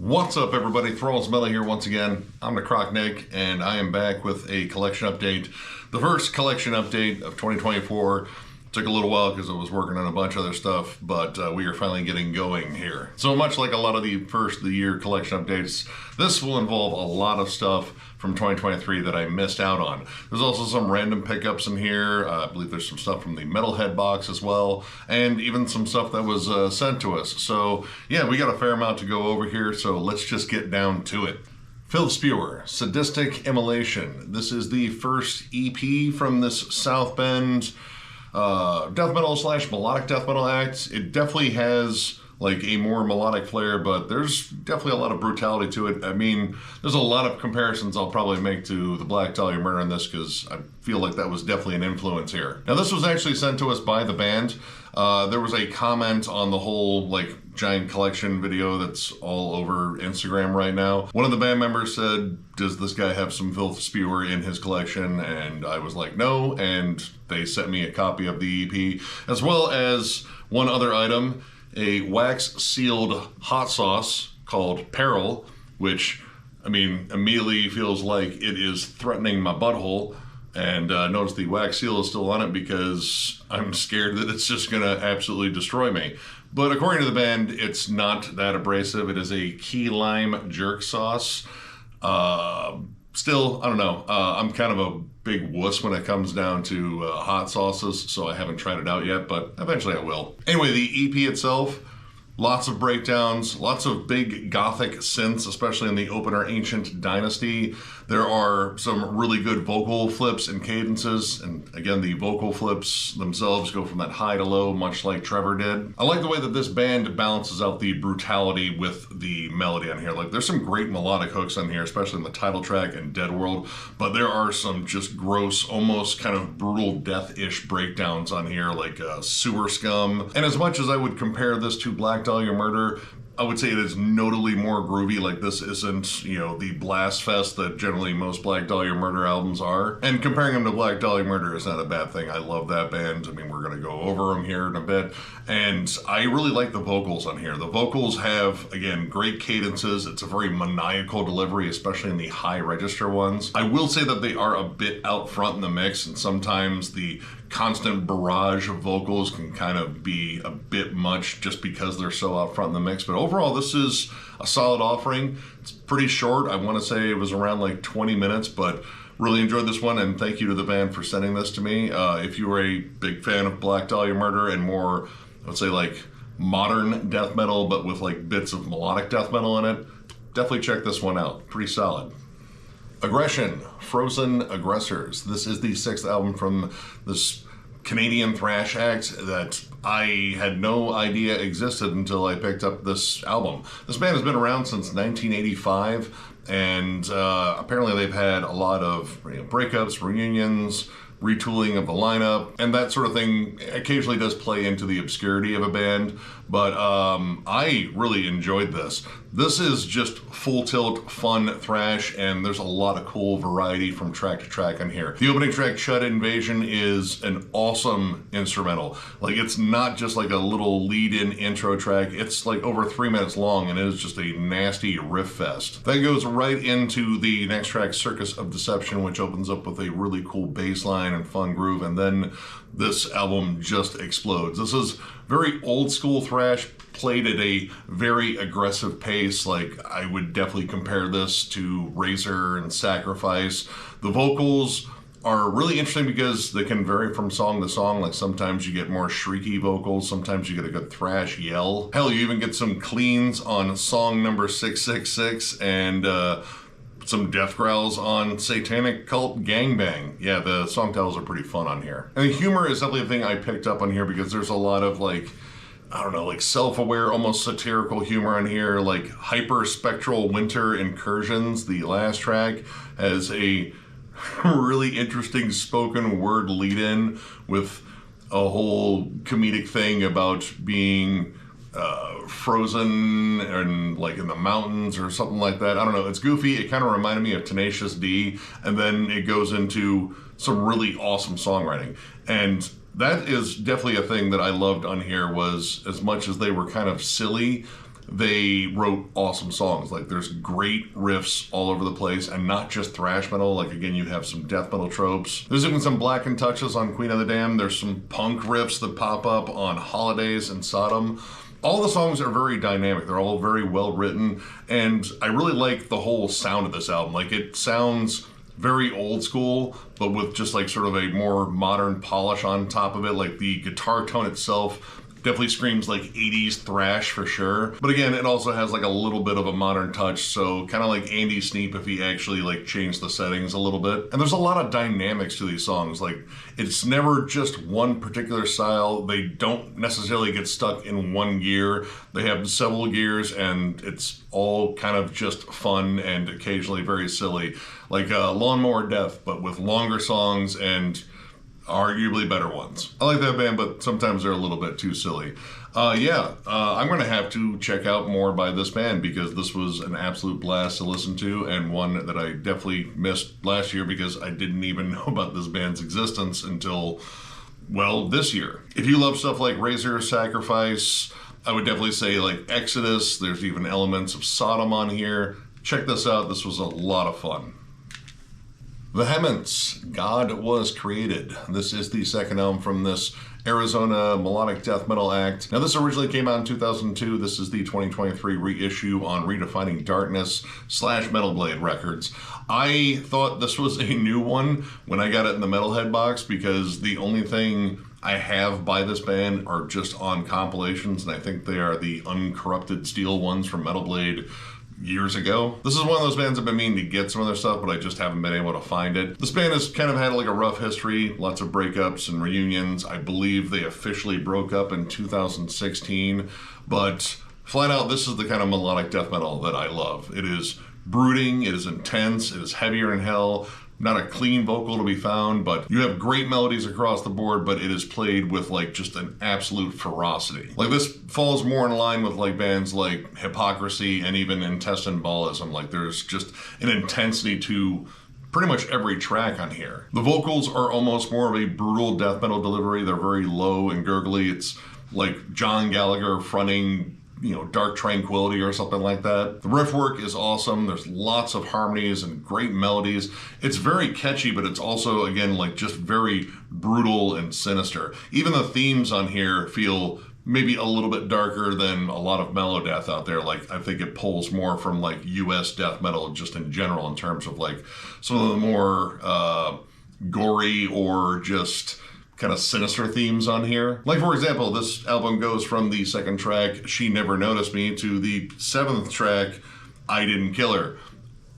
What's up, everybody? Thrall's Mellow here once again. I'm Necrotic Nick, and I am back with a collection update. The first collection update of 2024. Took a little while because I was working on a bunch of other stuff, but we are finally getting going here. So much like a lot of the first of the year collection updates, this will involve a lot of stuff from 2023 that I missed out on. There's also some random pickups in here. I believe there's some stuff from the Metalhead box as well, and even some stuff that was sent to us. So yeah, we got a fair amount to go over here, so let's just get down to it. Filth, Spewer, Sadistic, Immolation. This is the first EP from this South Bend death metal / melodic death metal act. It definitely has like a more melodic flair, but there's definitely a lot of brutality to it. I mean, there's a lot of comparisons I'll probably make to the Black Dahlia Murder in this because I feel like that was definitely an influence here. Now, this was actually sent to us by the band. There was a comment on the whole like giant collection video that's all over Instagram right now. One of the band members said, does this guy have some Filth Spewer in his collection? And I was like, no, and they sent me a copy of the EP, as well as one other item, a wax-sealed hot sauce called Peril, which, I mean, immediately feels like it is threatening my butthole. And notice the wax seal is still on it because I'm scared that it's just gonna absolutely destroy me. But according to the band, it's not that abrasive. It is a key lime jerk sauce. Still, I don't know. I'm kind of a big wuss when it comes down to hot sauces, so I haven't tried it out yet, but eventually I will. Anyway, the EP itself, lots of breakdowns, lots of big gothic synths, especially in the opener Ancient Dynasty. There are some really good vocal flips and cadences, and again, the vocal flips themselves go from that high to low, much like Trevor did. I like the way that this band balances out the brutality with the melody on here. Like, there's some great melodic hooks on here, especially in the title track and Dead World, but there are some just gross, almost kind of brutal death-ish breakdowns on here, like Sewer Scum. And as much as I would compare this to Black Dahlia Murder, I would say it is notably more groovy. Like, this isn't, you know, the blast fest that generally most Black Dahlia Murder albums are. And comparing them to Black Dahlia Murder is not a bad thing. I love that band. I mean, we're gonna go over them here in a bit. And I really like the vocals on here. The vocals have, again, great cadences. It's a very maniacal delivery, especially in the high register ones. I will say that they are a bit out front in the mix, and sometimes the constant barrage of vocals can kind of be a bit much just because they're so out front in the mix. But overall, this is a solid offering. It's pretty short. I want to say it was around like 20 minutes, but really enjoyed this one, and thank you to the band for sending this to me. If you are a big fan of Black Dahlia Murder and more, I would say, like modern death metal, but with like bits of melodic death metal in it, definitely check this one out. Pretty solid. Aggression, Frozen Aggressors. This is the 6th album from this Canadian thrash act that I had no idea existed until I picked up this album. This band has been around since 1985, and apparently they've had a lot of breakups, reunions, retooling of the lineup, and that sort of thing occasionally does play into the obscurity of a band, but I really enjoyed this. This is just full tilt fun thrash, and there's a lot of cool variety from track to track on here. The opening track, Shut Invasion, is an awesome instrumental. Like, it's not just like a little lead-in intro track, it's like over 3 minutes long, and it is just a nasty riff fest. That goes right into the next track, Circus of Deception, which opens up with a really cool bass line and fun groove, and then this album just explodes. This is very old school thrash, played at a very aggressive pace. Like, I would definitely compare this to Razor and Sacrifice. The vocals are really interesting because they can vary from song to song. Like, sometimes you get more shrieky vocals, sometimes you get a good thrash yell. Hell, you even get some cleans on song number 666 and some death growls on Satanic Cult Gangbang. Yeah, the song titles are pretty fun on here. And the humor is definitely a thing I picked up on here because there's a lot of like, I don't know, like self-aware, almost satirical humor on here, like Hyper-Spectral Winter Incursions. The last track has a really interesting spoken word lead-in with a whole comedic thing about being frozen and like in the mountains or something like that. I don't know, it's goofy. It kind of reminded me of Tenacious D, and then it goes into some really awesome songwriting. And that is definitely a thing that I loved on here, was as much as they were kind of silly, they wrote awesome songs. Like, there's great riffs all over the place, and not just thrash metal. Like, again, you have some death metal tropes. There's even some blackened touches on Queen of the Damned. There's some punk riffs that pop up on Holidays and Sodom. All the songs are very dynamic. They're all very well written, and I really like the whole sound of this album. Like, it sounds very old school, but with just like sort of a more modern polish on top of it. Like, the guitar tone itself definitely screams like 80s thrash for sure. But again, it also has like a little bit of a modern touch, so kind of like Andy Sneap if he actually like changed the settings a little bit. And there's a lot of dynamics to these songs. Like, it's never just one particular style. They don't necessarily get stuck in one gear. They have several gears, and it's all kind of just fun and occasionally very silly. Like Lawnmower Death, but with longer songs and arguably better ones. I like that band, but sometimes they're a little bit too silly. I'm going to have to check out more by this band, because this was an absolute blast to listen to, and one that I definitely missed last year because I didn't even know about this band's existence until, well, this year. If you love stuff like Razor Sacrifice, I would definitely say like Exodus. There's even elements of Sodom on here. Check this out. This was a lot of fun. Vehemence God Was Created. This is the second album from this Arizona melodic death metal act. Now, this originally came out in 2002. This is the 2023 reissue on Redefining Darkness / Metal Blade Records. I thought this was a new one when I got it in the Metalhead box, because the only thing I have by this band are just on compilations, and I think they are the Uncorrupted Steel ones from Metal Blade years ago. This is one of those bands I've been meaning to get some of their stuff, but I just haven't been able to find it. This band has kind of had like a rough history, lots of breakups and reunions. I believe they officially broke up in 2016, but flat out, this is the kind of melodic death metal that I love. It is brooding, it is intense, it is heavier than hell. Not a clean vocal to be found, but you have great melodies across the board, but it is played with like just an absolute ferocity. Like, this falls more in line with like bands like Hypocrisy and even Intestine Ballism. Like, there's just an intensity to pretty much every track on here. The vocals are almost more of a brutal death metal delivery. They're very low and gurgly. It's like John Gallagher fronting, you know, Dark Tranquility or something like that. The riff work is awesome. There's lots of harmonies and great melodies. It's very catchy, but it's also, again, like just very brutal and sinister. Even the themes on here feel maybe a little bit darker than a lot of mellow death out there. Like, I think it pulls more from like US death metal just in general, in terms of like some of the more gory or just kind of sinister themes on here. Like, for example, this album goes from the second track, She Never Noticed Me, to the seventh track, I Didn't Kill Her.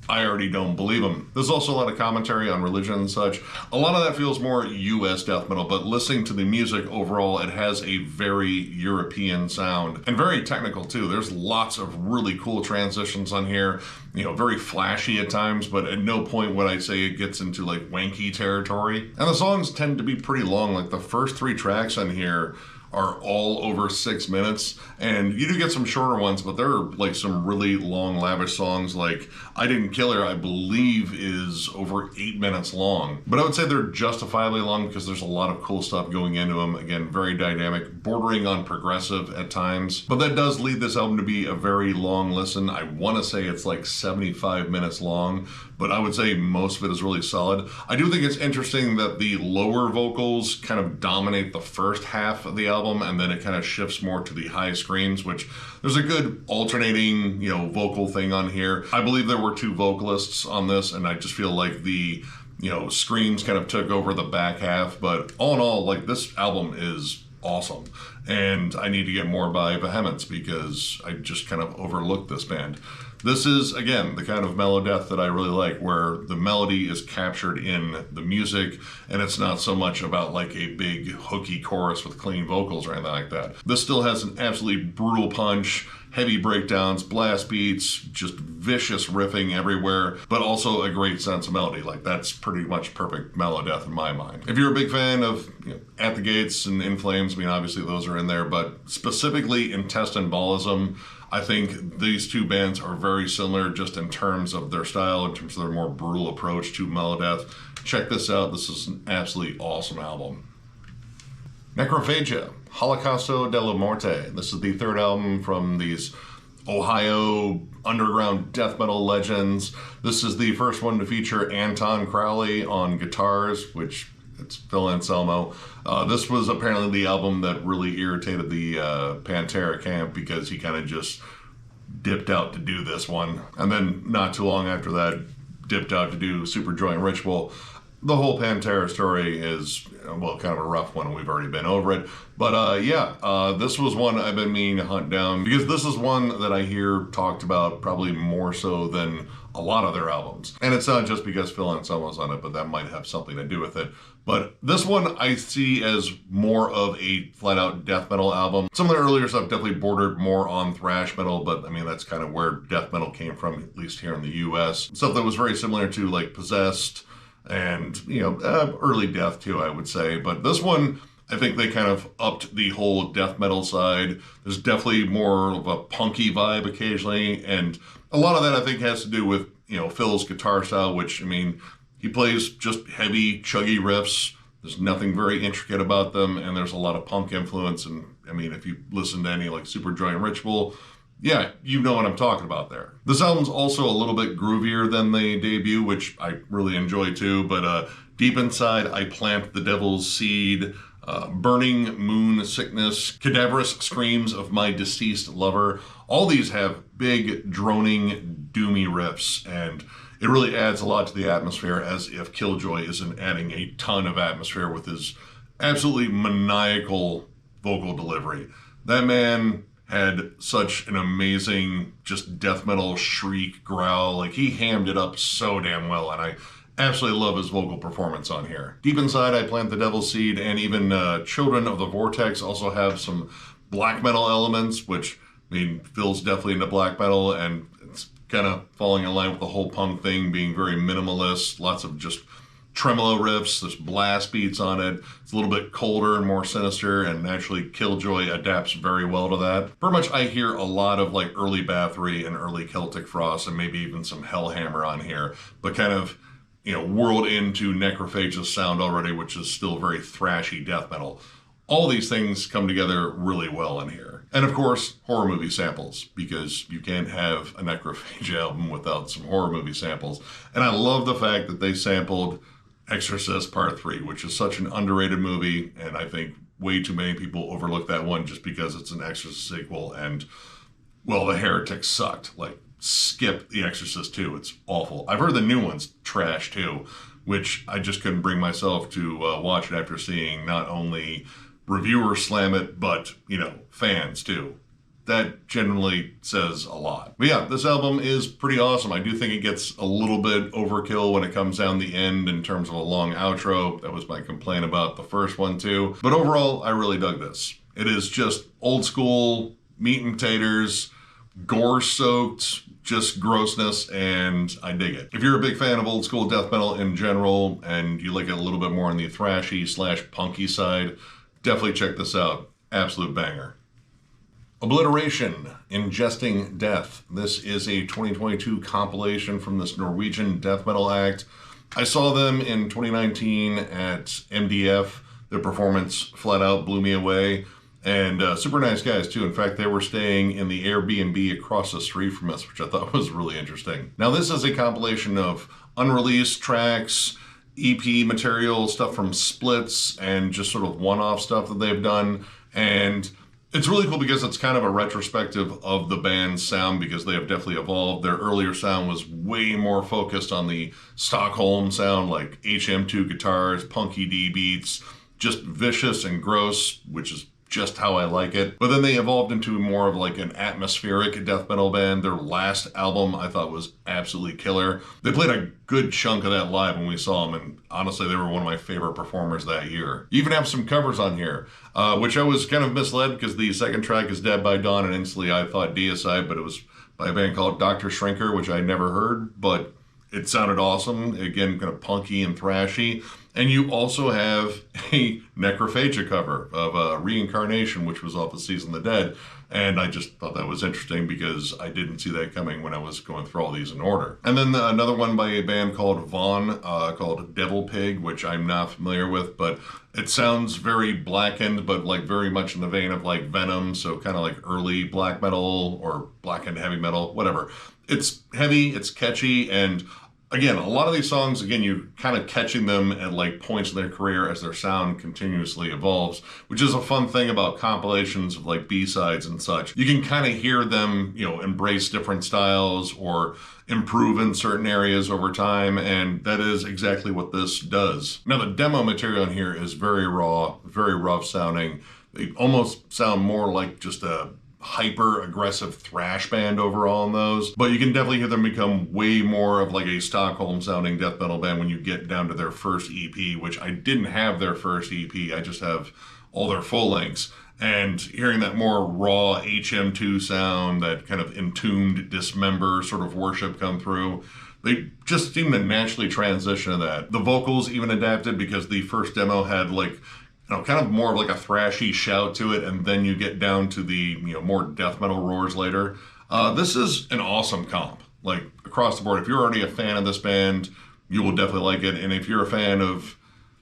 I already don't believe him. There's also a lot of commentary on religion and such. A lot of that feels more US death metal, but listening to the music overall, it has a very European sound, and very technical too. There's lots of really cool transitions on here, you know, very flashy at times, but at no point would I say it gets into like wanky territory. And the songs tend to be pretty long. Like, the first three tracks on here are all over 6 minutes, and you do get some shorter ones, but there are like some really long, lavish songs. Like I Didn't Kill Her, I believe, is over 8 minutes long, but I would say they're justifiably long because there's a lot of cool stuff going into them. Again, very dynamic, bordering on progressive at times, but that does lead this album to be a very long listen. I want to say it's like 75 minutes long, but I would say most of it is really solid. I do think it's interesting that the lower vocals kind of dominate the first half of the album, and then it kind of shifts more to the high screams, which there's a good alternating, you know, vocal thing on here. I believe there were two vocalists on this, and I just feel like the, you know, screams kind of took over the back half. But all in all, like, this album is awesome, and I need to get more by Vehemence because I just kind of overlooked this band. This is, again, the kind of mellow death that I really like, where the melody is captured in the music, and it's not so much about like a big hooky chorus with clean vocals or anything like that. This still has an absolutely brutal punch, heavy breakdowns, blast beats, just vicious riffing everywhere, but also a great sense of melody. Like, that's pretty much perfect mellow death in my mind. If you're a big fan of, you know, At the Gates and In Flames, I mean, obviously those are in there, but specifically Intestine Ballism, I think these two bands are very similar just in terms of their style, in terms of their more brutal approach to mellow death. Check this out. This is an absolutely awesome album. Necrophagia, Holocausto de la Morte. This is the third album from these Ohio underground death metal legends. This is the first one to feature Anton Crowley on guitars, which it's Phil Anselmo. This was apparently the album that really irritated the Pantera camp because he kind of just dipped out to do this one. And then not too long after that, dipped out to do Super Joy and Ritual. The whole Pantera story is, well, kind of a rough one, and we've already been over it. But this was one I've been meaning to hunt down because this is one that I hear talked about probably more so than a lot of their albums. And it's not just because Phil Anselmo's on it, but that might have something to do with it. But this one I see as more of a flat-out death metal album. Some of the earlier stuff definitely bordered more on thrash metal, but I mean, that's kind of where death metal came from, at least here in the US. Stuff that was very similar to like Possessed, and, you know, early Death too, I would say. But this one, I think they kind of upped the whole death metal side. There's definitely more of a punky vibe occasionally, and a lot of that I think has to do with, you know, Phil's guitar style, which, I mean, he plays just heavy, chuggy riffs. There's nothing very intricate about them, and there's a lot of punk influence. And, I mean, if you listen to any, like, Super Joy and Ritual, yeah, you know what I'm talking about there. This album's also a little bit groovier than the debut, which I really enjoy too, but deep inside, I plant the devil's seed, burning moon sickness, cadaverous screams of my deceased lover. All these have big, droning, doomy riffs, and it really adds a lot to the atmosphere, as if Killjoy isn't adding a ton of atmosphere with his absolutely maniacal vocal delivery. That man had such an amazing just death metal shriek growl. Like, he hammed it up so damn well, and I absolutely love his vocal performance on here. Deep inside, I plant the devil's seed, and even Children of the Vortex also have some black metal elements, which, I mean, Phil's definitely into black metal, and it's kind of falling in line with the whole punk thing, being very minimalist, lots of just tremolo riffs, there's blast beats on it. It's a little bit colder and more sinister, and naturally Killjoy adapts very well to that. Pretty much I hear a lot of like early Bathory and early Celtic Frost, and maybe even some Hellhammer on here, but kind of, you know, whirled into Necrophagia's sound already, which is still very thrashy death metal. All these things come together really well in here. And of course, horror movie samples, because you can't have a Necrophagia album without some horror movie samples. And I love the fact that they sampled Exorcist Part 3, which is such an underrated movie, and I think way too many people overlook that one just because it's an Exorcist sequel, and, well, The Heretic sucked. Like, skip The Exorcist 2, it's awful. I've heard the new one's trash too, which I just couldn't bring myself to watch it after seeing not only reviewers slam it, but, you know, fans too. That generally says a lot. But yeah, this album is pretty awesome. I do think it gets a little bit overkill when it comes down the end in terms of a long outro. That was my complaint about the first one too. But overall, I really dug this. It is just old school meat and potatoes, gore-soaked, just grossness, and I dig it. If you're a big fan of old school death metal in general, and you like it a little bit more on the thrashy / punky side, definitely check this out. Absolute banger. Obliteration, Ingesting Death. This is a 2022 compilation from this Norwegian death metal act. I saw them in 2019 at MDF. Their performance flat out blew me away. And super nice guys too. In fact, they were staying in the Airbnb across the street from us, which I thought was really interesting. Now, this is a compilation of unreleased tracks, EP material, stuff from splits, and just sort of one-off stuff that they've done. And it's really cool because it's kind of a retrospective of the band's sound, because they have definitely evolved. Their earlier sound was way more focused on the Stockholm sound, like HM2 guitars, punky D beats, just vicious and gross, which is just how I like it. But then they evolved into more of like an atmospheric death metal band. Their last album I thought was absolutely killer. They played a good chunk of that live when we saw them, and honestly they were one of my favorite performers that year. You even have some covers on here, which I was kind of misled because the second track is Dead by Dawn, and instantly I thought Deicide, but it was by a band called Dr. Shrinker, which I never heard, but it sounded awesome. Again, kind of punky and thrashy. And you also have a Necrophagia cover of Reincarnation, which was off of Season of the Dead. And I just thought that was interesting because I didn't see that coming when I was going through all these in order. And then another one by a band called Vaughn, called Devil Pig, which I'm not familiar with, but it sounds very blackened, but like very much in the vein of like Venom, so kind of like early black metal or blackened heavy metal, whatever. It's heavy, it's catchy, and again, a lot of these songs, again, you're kind of catching them at like points in their career as their sound continuously evolves, which is a fun thing about compilations of like B-sides and such. You can kind of hear them, you know, embrace different styles or improve in certain areas over time, and that is exactly what this does. Now, the demo material in here is very raw, very rough sounding. They almost sound more like just a hyper aggressive thrash band overall in those, but you can definitely hear them become way more of like a Stockholm sounding death metal band when you get down to their first EP, which I didn't have their first EP, I just have all their full lengths. And hearing that more raw HM2 sound, that kind of entombed dismember sort of worship come through, they just seem to naturally transition to that. The vocals even adapted because the first demo had like, you know, kind of more of like a thrashy shout to it, and then you get down to the, you know, more death metal roars later. This is an awesome comp, like across the board. If you're already a fan of this band, you will definitely like it. And if you're a fan of,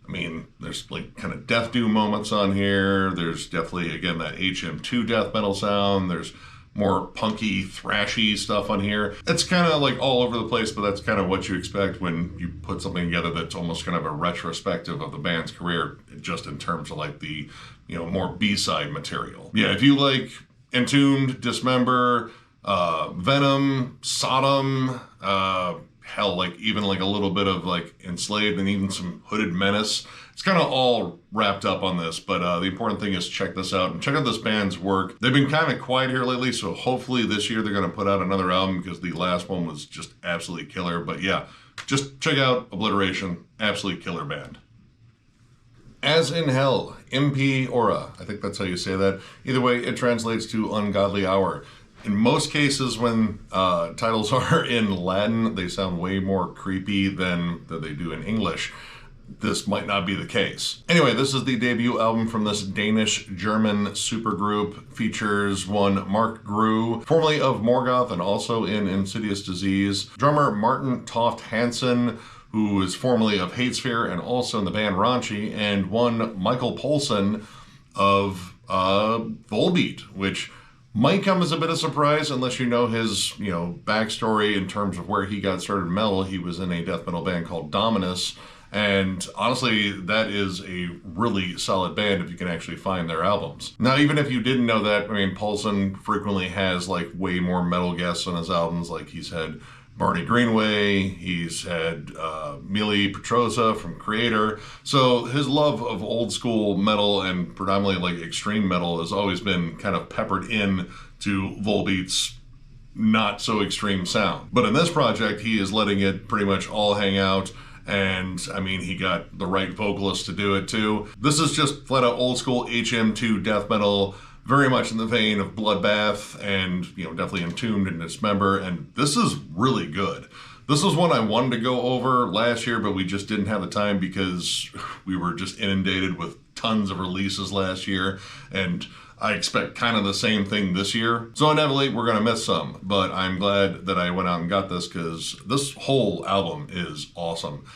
I mean, there's like kind of death doom moments on here. There's definitely, again, that HM2 death metal sound. There's more punky, thrashy stuff on here. It's kind of like all over the place, but that's kind of what you expect when you put something together that's almost kind of a retrospective of the band's career, just in terms of like the, you know, more B-side material. Yeah, if you like Entombed, Dismember, Venom, Sodom, hell, like even like a little bit of like Enslaved and even some Hooded Menace. It's kind of all wrapped up on this, but the important thing is check this out and check out this band's work. They've been kind of quiet here lately, so hopefully this year they're going to put out another album because the last one was just absolutely killer. But yeah, just check out Obliteration, absolutely killer band. Asinhell, Impii Hora. I think that's how you say that. Either way, it translates to Ungodly Hour. In most cases, when titles are in Latin, they sound way more creepy than they do in English. This might not be the case. Anyway, this is the debut album from this Danish-German supergroup. Features one Mark Gru, formerly of Morgoth and also in Insidious Disease. Drummer Martin Toft Hansen, who is formerly of Hatesphere and also in the band Raunchy. And one Michael Poulsen of Volbeat, which might come as a bit of surprise unless you know his, you know, backstory in terms of where he got started in metal. He was in a death metal band called Dominus, and honestly, that is a really solid band if you can actually find their albums. Now, even if you didn't know that, I mean, Poulsen frequently has like way more metal guests on his albums. Like he's had Barney Greenway, he's had Mili Petrosa from Creator. So his love of old school metal and predominantly like extreme metal has always been kind of peppered in to Volbeat's not so extreme sound. But in this project, he is letting it pretty much all hang out. And I mean, he got the right vocalist to do it too. This is just flat out old school HM2 death metal, very much in the vein of Bloodbath and, you know, definitely Entombed and Dismember, and this is really good. This was one I wanted to go over last year, but we just didn't have the time because we were just inundated with tons of releases last year, and I expect kind of the same thing this year. So inevitably, we're gonna miss some, but I'm glad that I went out and got this because this whole album is awesome.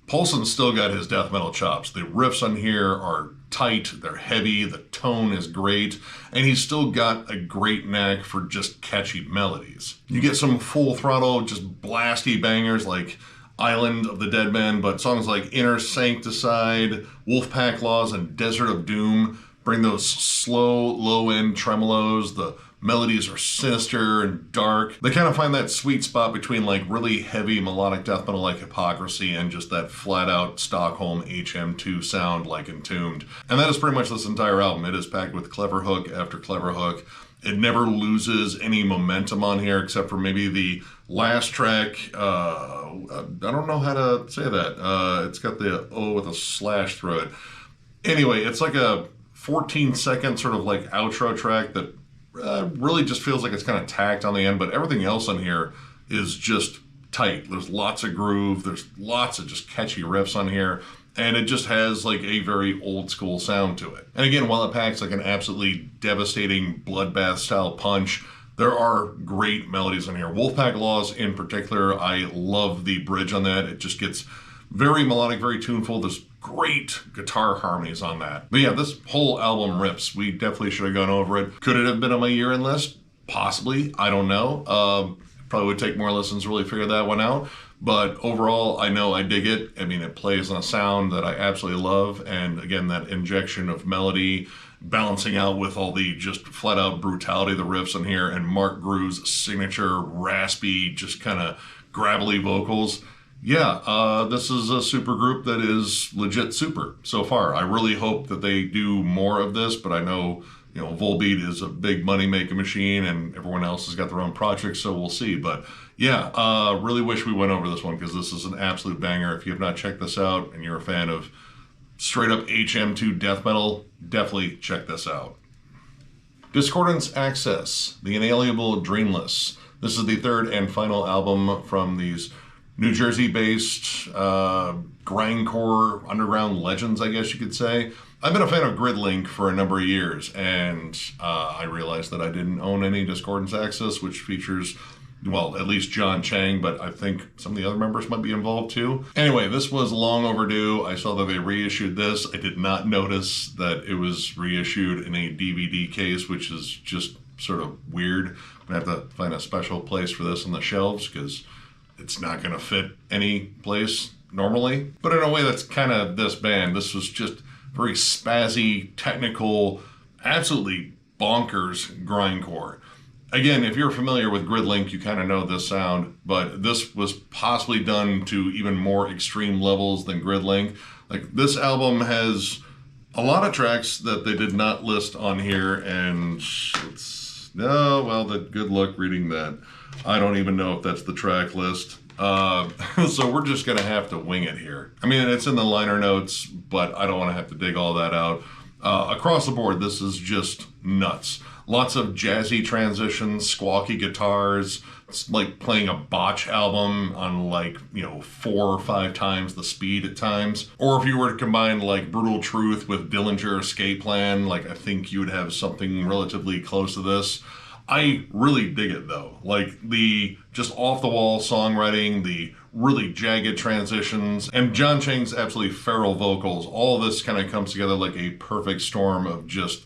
Poulsen's still got his death metal chops. The riffs on here are tight, they're heavy, the tone is great, and he's still got a great knack for just catchy melodies. You get some full throttle, just blasty bangers like Island of the Dead Men, but songs like Inner Sancticide, Wolfpack Laws, and Desert of Doom bring those slow, low-end tremolos. The melodies are sinister and dark. They kind of find that sweet spot between like really heavy melodic death metal like Hypocrisy and just that flat-out Stockholm HM2 sound like Entombed. And that is pretty much this entire album. It is packed with clever hook after clever hook. It never loses any momentum on here except for maybe the last track. I don't know how to say that. It's got the O with a slash through it. Anyway, it's like a 14-second sort of like outro track that really just feels like it's kind of tacked on the end, but everything else on here is just tight. There's lots of groove. There's lots of just catchy riffs on here. and it just has like a very old school sound to it. And again, while it packs like an absolutely devastating bloodbath style punch, there are great melodies in here. Wolfpack Laws in particular, I love the bridge on that. It just gets very melodic, very tuneful. There's great guitar harmonies on that. But yeah, this whole album rips. We definitely should have gone over it. Could it have been on my year-end list? Possibly. I don't know. Probably would take more listens to really figure that one out. But overall, I know I dig it. I mean, it plays on a sound that I absolutely love. And again, that injection of melody, balancing out with all the just flat out brutality of the riffs in here, and Mark Gru's signature raspy, just kind of gravelly vocals. Yeah, this is a super group that is legit super so far. I really hope that they do more of this, but I know, you know, Volbeat is a big money-making machine and everyone else has got their own projects, so we'll see. But yeah, really wish we went over this one because this is an absolute banger. If you have not checked this out and you're a fan of straight up HM2 death metal, definitely check this out. Discordance Access, The Inalienable Dreamless. This is the third and final album from these New Jersey-based grindcore underground legends, I guess you could say. I've been a fan of Gridlink for a number of years, and I realized that I didn't own any Discordance Access, which features, well, at least John Chang, but I think some of the other members might be involved too. Anyway, this was long overdue. I saw that they reissued this. I did not notice that it was reissued in a DVD case, which is just sort of weird. I'm gonna have to find a special place for this on the shelves because it's not gonna fit any place normally. But in a way, that's kind of this band. This was just very spazzy, technical, absolutely bonkers grindcore. Again, if you're familiar with Gridlink, you kind of know this sound, but this was possibly done to even more extreme levels than Gridlink. Like, this album has a lot of tracks that they did not list on here, and it's, no, well, good luck reading that. I don't even know if that's the track list. So we're just gonna have to wing it here. I mean, it's in the liner notes, but I don't want to have to dig all that out. Across the board, this is just nuts. Lots of jazzy transitions, squawky guitars. It's like playing a botch album on, like, you know, 4 or 5 times the speed at times. Or if you were to combine like Brutal Truth with Dillinger Escape Plan, like, I think you would have something relatively close to this. I really dig it though. Like, the just off the wall songwriting, the really jagged transitions, and John Chang's absolutely feral vocals. All of this kind of comes together like a perfect storm of just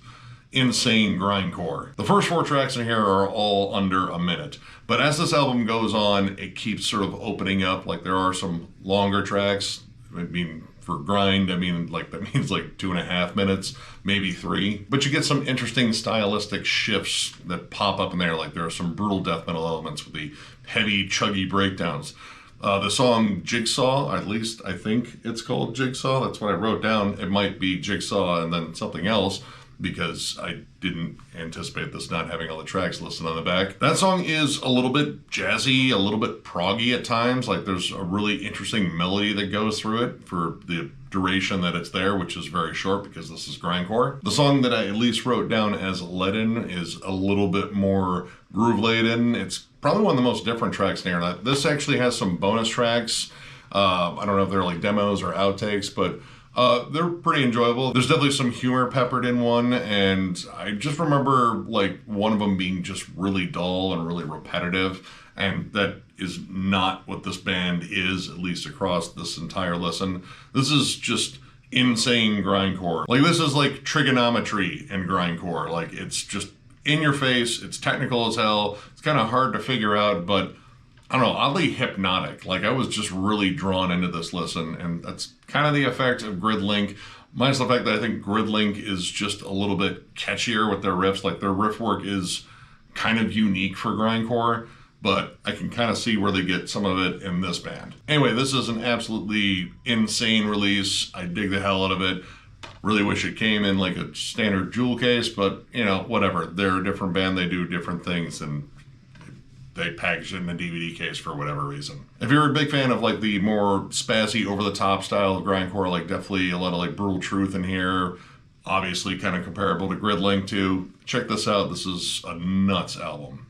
insane grindcore. The first 4 tracks in here are all under a minute, but as this album goes on, it keeps sort of opening up. Like, there are some longer tracks. I mean, for grind, I mean, like, that means like 2.5 minutes, maybe 3. But you get some interesting stylistic shifts that pop up in there. Like, there are some brutal death metal elements with the heavy, chuggy breakdowns. The song Jigsaw, at least I think it's called Jigsaw. That's what I wrote down. It might be Jigsaw and then something else, because I didn't anticipate this not having all the tracks listed on the back. That song is a little bit jazzy, a little bit proggy at times. Like, there's a really interesting melody that goes through it for the duration that it's there, which is very short because this is grindcore. The song that I at least wrote down as Leaden is a little bit more groove laden. It's probably one of the most different tracks in here. This actually has some bonus tracks. I don't know if they're like demos or outtakes, but they're pretty enjoyable. There's definitely some humor peppered in one, and I just remember like one of them being just really dull and really repetitive, and that is not what this band is, at least across this entire listen. This is just insane grindcore. Like, this is like trigonometry and grindcore. Like, it's just in your face, it's technical as hell, it's kind of hard to figure out, but I don't know, oddly hypnotic. Like, I was just really drawn into this listen, and that's kind of the effect of Gridlink, minus the fact that I think Gridlink is just a little bit catchier with their riffs. Like, their riff work is kind of unique for grindcore, but I can kind of see where they get some of it in this band. Anyway, this is an absolutely insane release. I dig the hell out of it. Really wish it came in like a standard jewel case, but, you know, whatever. They're a different band, they do different things, and they package it in a DVD case for whatever reason. If you're a big fan of like the more spazzy, over-the-top style of grindcore, like definitely a lot of like Brutal Truth in here, obviously kind of comparable to Gridlink too, check this out. This is a nuts album.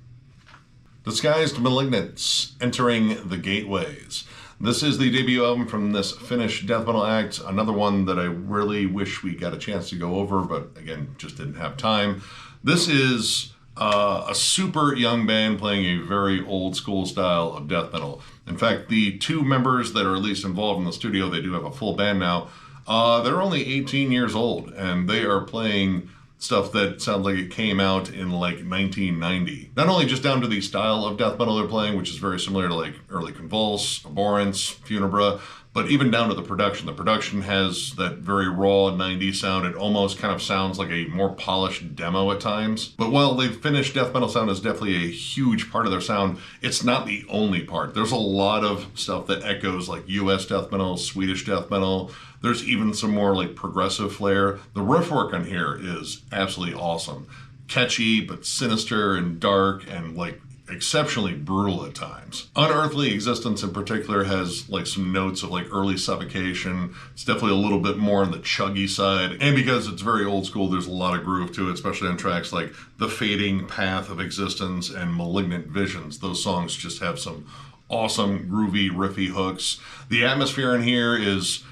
Disguised Malignance, Entering the Gateways. This is the debut album from this Finnish death metal act, another one that I really wish we got a chance to go over, but again, just didn't have time. This is a super young band playing a very old school style of death metal. In fact, the two members that are at least involved in the studio, they do have a full band now, they're only 18 years old, and they are playing stuff that sounds like it came out in like 1990. Not only just down to the style of death metal they're playing, which is very similar to like early Convulse, Abhorrence, Funebra, but even down to the production. The production has that very raw 90s sound. It almost kind of sounds like a more polished demo at times. But while the Finnish death metal sound is definitely a huge part of their sound, it's not the only part. There's a lot of stuff that echoes like US death metal, Swedish death metal. There's even some more like progressive flair. The riff work on here is absolutely awesome. Catchy, but sinister and dark and like exceptionally brutal at times. Unearthly Existence in particular has like some notes of like early Suffocation. It's definitely a little bit more on the chuggy side. And because it's very old school, there's a lot of groove to it, especially on tracks like The Fading Path of Existence and Malignant Visions. Those songs just have some awesome groovy riffy hooks. The atmosphere in here is,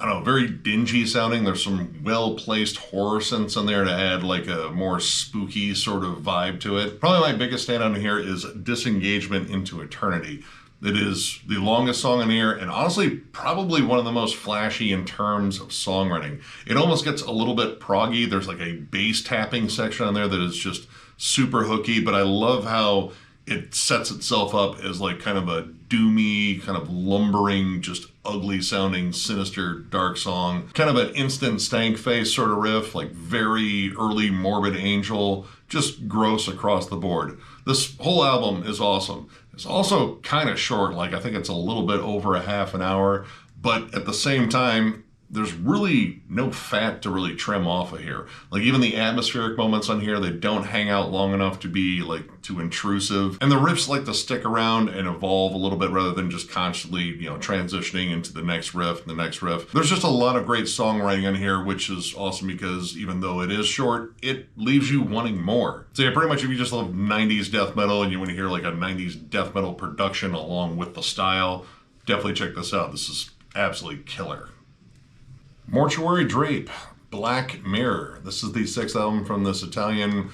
I don't know, very dingy sounding. There's some well-placed horror synths in there to add like a more spooky sort of vibe to it. Probably my biggest standout in here is Disengagement into Eternity. It is the longest song in here, and honestly, probably one of the most flashy in terms of songwriting. It almost gets a little bit proggy. There's like a bass tapping section on there that is just super hooky, but I love how it sets itself up as like kind of a doomy, kind of lumbering, just ugly sounding, sinister, dark song. Kind of an instant stank face sort of riff, like very early Morbid Angel, just gross across the board. This whole album is awesome. It's also kind of short, like I think it's a little bit over a half an hour, but at the same time, there's really no fat to really trim off of here. Like even the atmospheric moments on here, they don't hang out long enough to be like too intrusive. And the riffs like to stick around and evolve a little bit rather than just constantly, you know, transitioning into the next riff and the next riff. There's just a lot of great songwriting on here, which is awesome because even though it is short, it leaves you wanting more. So yeah, pretty much if you just love 90s death metal and you want to hear like a 90s death metal production along with the style, definitely check this out. This is absolutely killer. Mortuary, Drape, Black Mirror. This is the 6th album from this Italian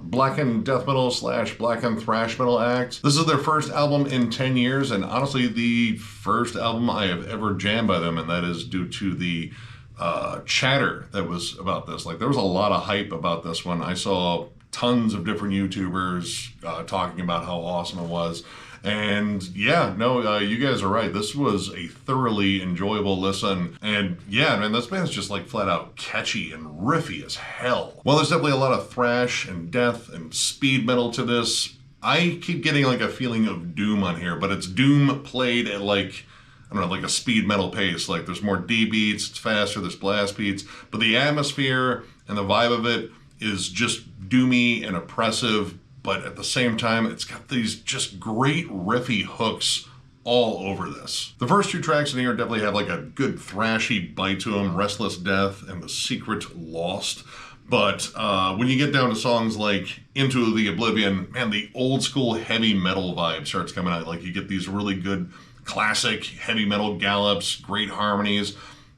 blackened death metal / blackened thrash metal act. This is their first album in 10 years, and honestly the first album I have ever jammed by them, and that is due to the chatter that was about this. Like there was a lot of hype about this one. I saw tons of different YouTubers talking about how awesome it was. And yeah, no, you guys are right. This was a thoroughly enjoyable listen. And yeah, man, this band's just like flat out catchy and riffy as hell. Well, there's definitely a lot of thrash and death and speed metal to this. I keep getting like a feeling of doom on here, but it's doom played at like, I don't know, like a speed metal pace. Like there's more D beats, it's faster, there's blast beats, but the atmosphere and the vibe of it is just doomy and oppressive. But at the same time, it's got these just great riffy hooks all over this. The first 2 tracks in here definitely have like a good thrashy bite to them, Restless Death and The Secret Lost. But when you get down to songs like Into the Oblivion, man, the old school heavy metal vibe starts coming out. Like you get these really good classic heavy metal gallops, great harmonies.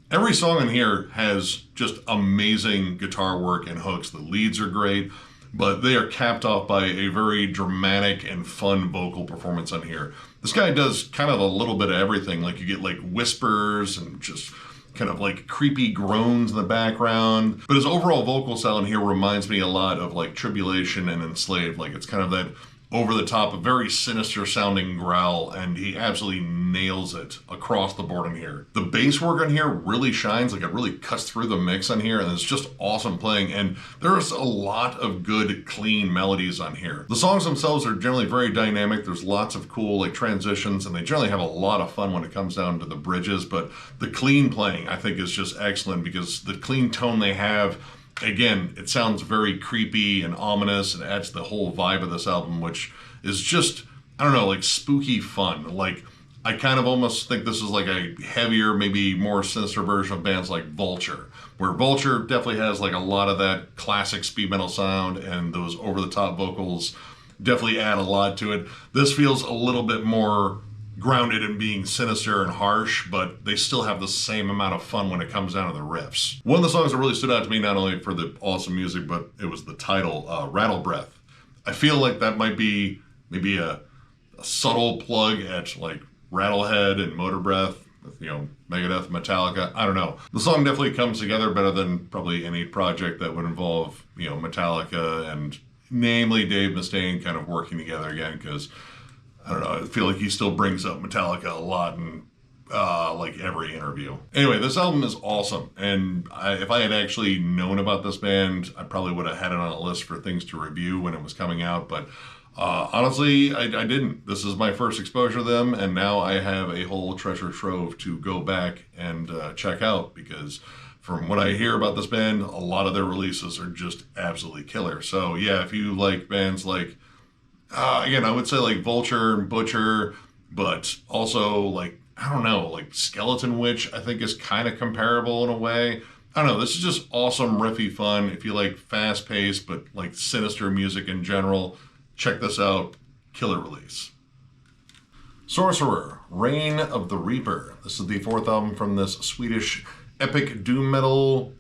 Every song in here has just amazing guitar work and hooks. The leads are great, but they are capped off by a very dramatic and fun vocal performance on here. This guy does kind of a little bit of everything. Like you get like whispers and just kind of like creepy groans in the background. But his overall vocal style in here reminds me a lot of like Tribulation and Enslaved. Like it's kind of that over the top, a very sinister sounding growl, and he absolutely nails it across the board in here. The bass work on here really shines, like it really cuts through the mix on here, and it's just awesome playing, and there's a lot of good, clean melodies on here. The songs themselves are generally very dynamic. There's lots of cool like transitions, and they generally have a lot of fun when it comes down to the bridges, but the clean playing, I think, is just excellent because the clean tone they have, again, it sounds very creepy and ominous and adds the whole vibe of this album, which is just, I don't know, like spooky fun. Like, I kind of almost think this is like a heavier, maybe more sinister version of bands like Vulture, where Vulture definitely has like a lot of that classic speed metal sound, and those over-the-top vocals definitely add a lot to it. This feels a little bit more grounded in being sinister and harsh, but they still have the same amount of fun when it comes down to the riffs. One of the songs that really stood out to me, not only for the awesome music, but it was the title, Rattle Breath. I feel like that might be maybe a subtle plug at like Rattlehead and Motor Breath, with, you know, Megadeth, Metallica, I don't know. The song definitely comes together better than probably any project that would involve, you know, Metallica and namely Dave Mustaine kind of working together again, because I don't know, I feel like he still brings up Metallica a lot in like every interview. Anyway, this album is awesome, and if I had actually known about this band, I probably would have had it on a list for things to review when it was coming out, but honestly, I didn't. This is my first exposure to them, and now I have a whole treasure trove to go back and check out, because from what I hear about this band, a lot of their releases are just absolutely killer. So yeah, if you like bands like, again, I would say like Vulture and Butcher, but also like, I don't know, like Skeleton Witch, I think is kind of comparable in a way. I don't know, this is just awesome, riffy fun. If you like fast-paced, but like sinister music in general, check this out. Killer release. Sorcerer, Reign of the Reaper. This is the fourth album from this Swedish epic doom metal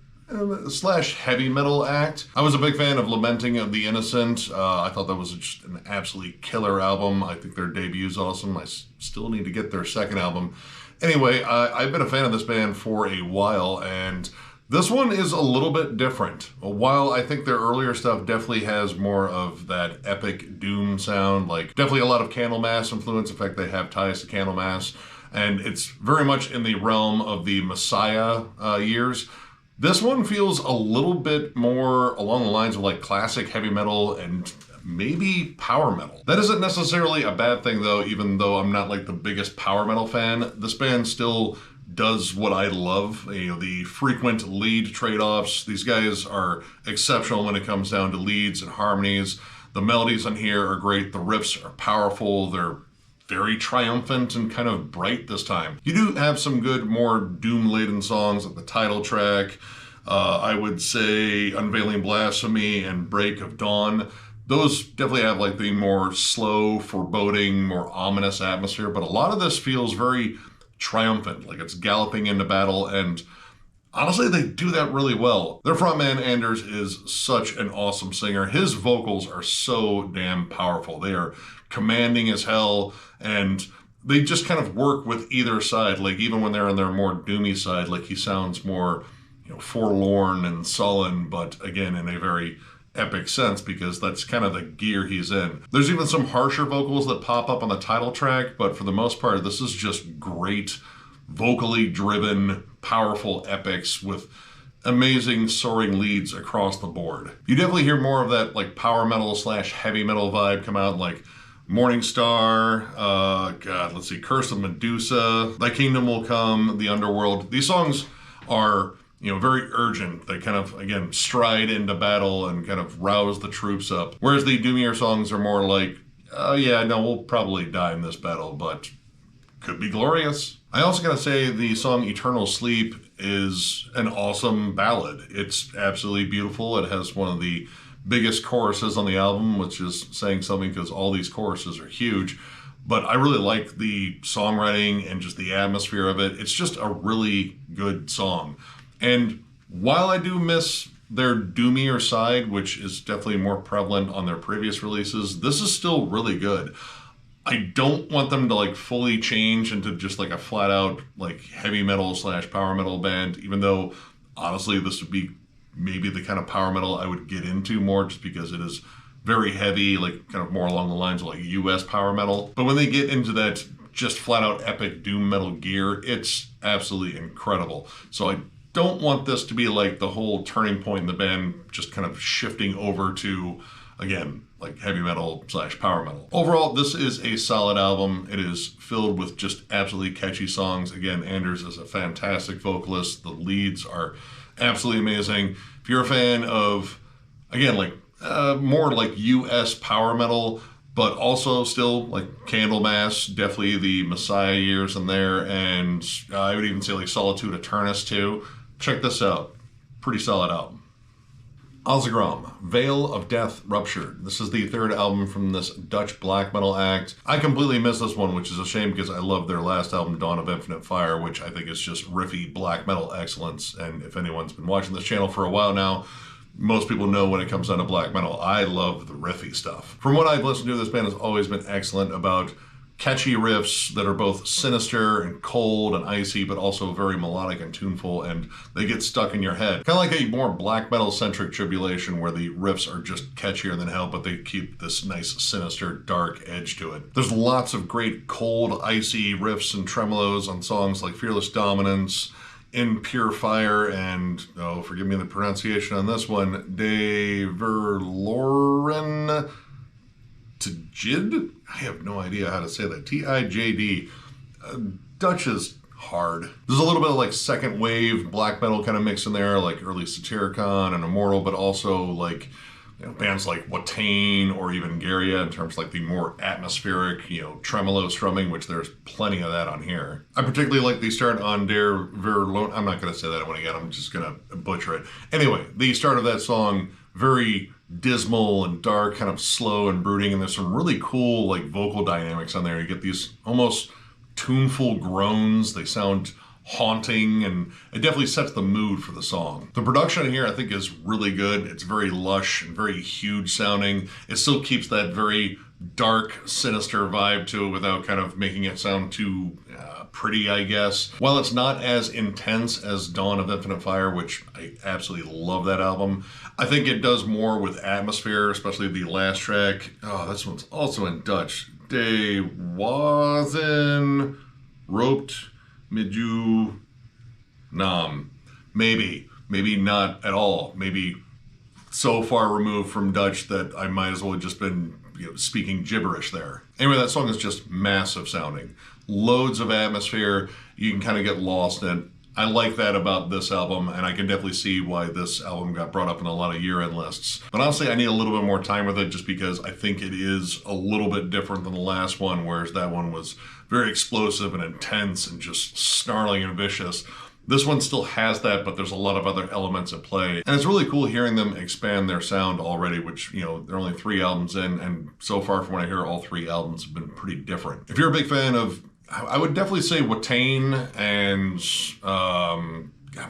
slash heavy metal act. I was a big fan of Lamenting of the Innocent. I thought that was just an absolutely killer album. I think their debut's awesome. I still need to get their second album. Anyway, I've been a fan of this band for a while, and this one is a little bit different. While I think their earlier stuff definitely has more of that epic doom sound, like definitely a lot of Candlemass influence. In fact, they have ties to Candlemass, and it's very much in the realm of the Messiah years. This one feels a little bit more along the lines of like classic heavy metal and maybe power metal. That isn't necessarily a bad thing though, even though I'm not like the biggest power metal fan. This band still does what I love, you know, the frequent lead trade-offs. These guys are exceptional when it comes down to leads and harmonies. The melodies on here are great. The riffs are powerful. They're very triumphant and kind of bright this time. You do have some good, more doom-laden songs like the title track. I would say Unveiling Blasphemy and Break of Dawn. Those definitely have like the more slow, foreboding, more ominous atmosphere, but a lot of this feels very triumphant, like it's galloping into battle, and honestly, they do that really well. Their frontman, Anders, is such an awesome singer. His vocals are so damn powerful. They are commanding as hell, and they just kind of work with either side. Like even when they're on their more doomy side, like he sounds more, you know, forlorn and sullen, but again, in a very epic sense, because that's kind of the gear he's in. There's even some harsher vocals that pop up on the title track, but for the most part, this is just great, vocally driven, powerful epics with amazing soaring leads across the board. You definitely hear more of that like power metal slash heavy metal vibe come out, like Morning Star, let's see, Curse of Medusa, Thy Kingdom Will Come, The Underworld. These songs are, you know, very urgent. They kind of, again, stride into battle and kind of rouse the troops up. Whereas the doomier songs are more like, oh yeah, no, we'll probably die in this battle, but could be glorious. I also gotta say the song Eternal Sleep is an awesome ballad. It's absolutely beautiful. It has one of the biggest choruses on the album, which is saying something because all these choruses are huge. But I really like the songwriting and just the atmosphere of it. It's just a really good song. And while I do miss their doomier side, which is definitely more prevalent on their previous releases, this is still really good. I don't want them to like fully change into just like a flat out like heavy metal slash power metal band, even though honestly this would be maybe the kind of power metal I would get into more, just because it is very heavy, like kind of more along the lines of like US power metal. But when they get into that just flat out epic doom metal gear, it's absolutely incredible. So I don't want this to be like the whole turning point in the band just kind of shifting over to, again, like heavy metal slash power metal. Overall, this is a solid album. It is filled with just absolutely catchy songs. Again, Anders is a fantastic vocalist. The leads are absolutely amazing. If you're a fan of, again, like more like US power metal, but also still like Candlemass, definitely the Messiah years in there, and I would even say like Solitude Aeternus too. Check this out. Pretty solid album. Asagraum, Veil of Death, Ruptured. This is the third album from this Dutch black metal act. I completely missed this one, which is a shame because I love their last album, Dawn of Infinite Fire, which I think is just riffy black metal excellence. And if anyone's been watching this channel for a while now, most people know when it comes down to black metal, I love the riffy stuff. From what I've listened to, this band has always been excellent about catchy riffs that are both sinister and cold and icy, but also very melodic and tuneful, and they get stuck in your head. Kind of like a more black metal-centric Tribulation, where the riffs are just catchier than hell, but they keep this nice, sinister, dark edge to it. There's lots of great cold, icy riffs and tremolos on songs like Fearless Dominance, In Pure Fire, and, oh, forgive me the pronunciation on this one, De Verloren Tijid? I have no idea how to say that. T-I-J-D. Dutch is hard. There's a little bit of like second wave black metal kind of mix in there, like early Satyricon and Immortal, but also like, you know, bands like Watain or even Garia in terms of like the more atmospheric, you know, tremolo strumming, which there's plenty of that on here. I particularly like the start on Der Verloren. I'm not going to say that one again. I'm just going to butcher it. Anyway, the start of that song, very dismal and dark, kind of slow and brooding, and there's some really cool like vocal dynamics on there. You get these almost tuneful groans. They sound haunting, and it definitely sets the mood for the song. The production here I think is really good. It's very lush and very huge sounding. It still keeps that very dark, sinister vibe to it without kind of making it sound too pretty, I guess. While it's not as intense as Dawn of Infinite Fire, which I absolutely love that album, I think it does more with atmosphere, especially the last track. Oh, this one's also in Dutch. De Wazen Roped Midju Nam. Maybe not at all. Maybe so far removed from Dutch that I might as well have just been, you know, speaking gibberish there. Anyway, that song is just massive sounding. Loads of atmosphere. You can kind of get lost in it. I like that about this album, and I can definitely see why this album got brought up in a lot of year-end lists. But honestly, I need a little bit more time with it just because I think it is a little bit different than the last one, whereas that one was very explosive and intense and just snarling and vicious. This one still has that, but there's a lot of other elements at play. And it's really cool hearing them expand their sound already, which, you know, they're only 3 albums in, and so far from what I hear, all 3 albums have been pretty different. If you're a big fan of, I would definitely say Watain and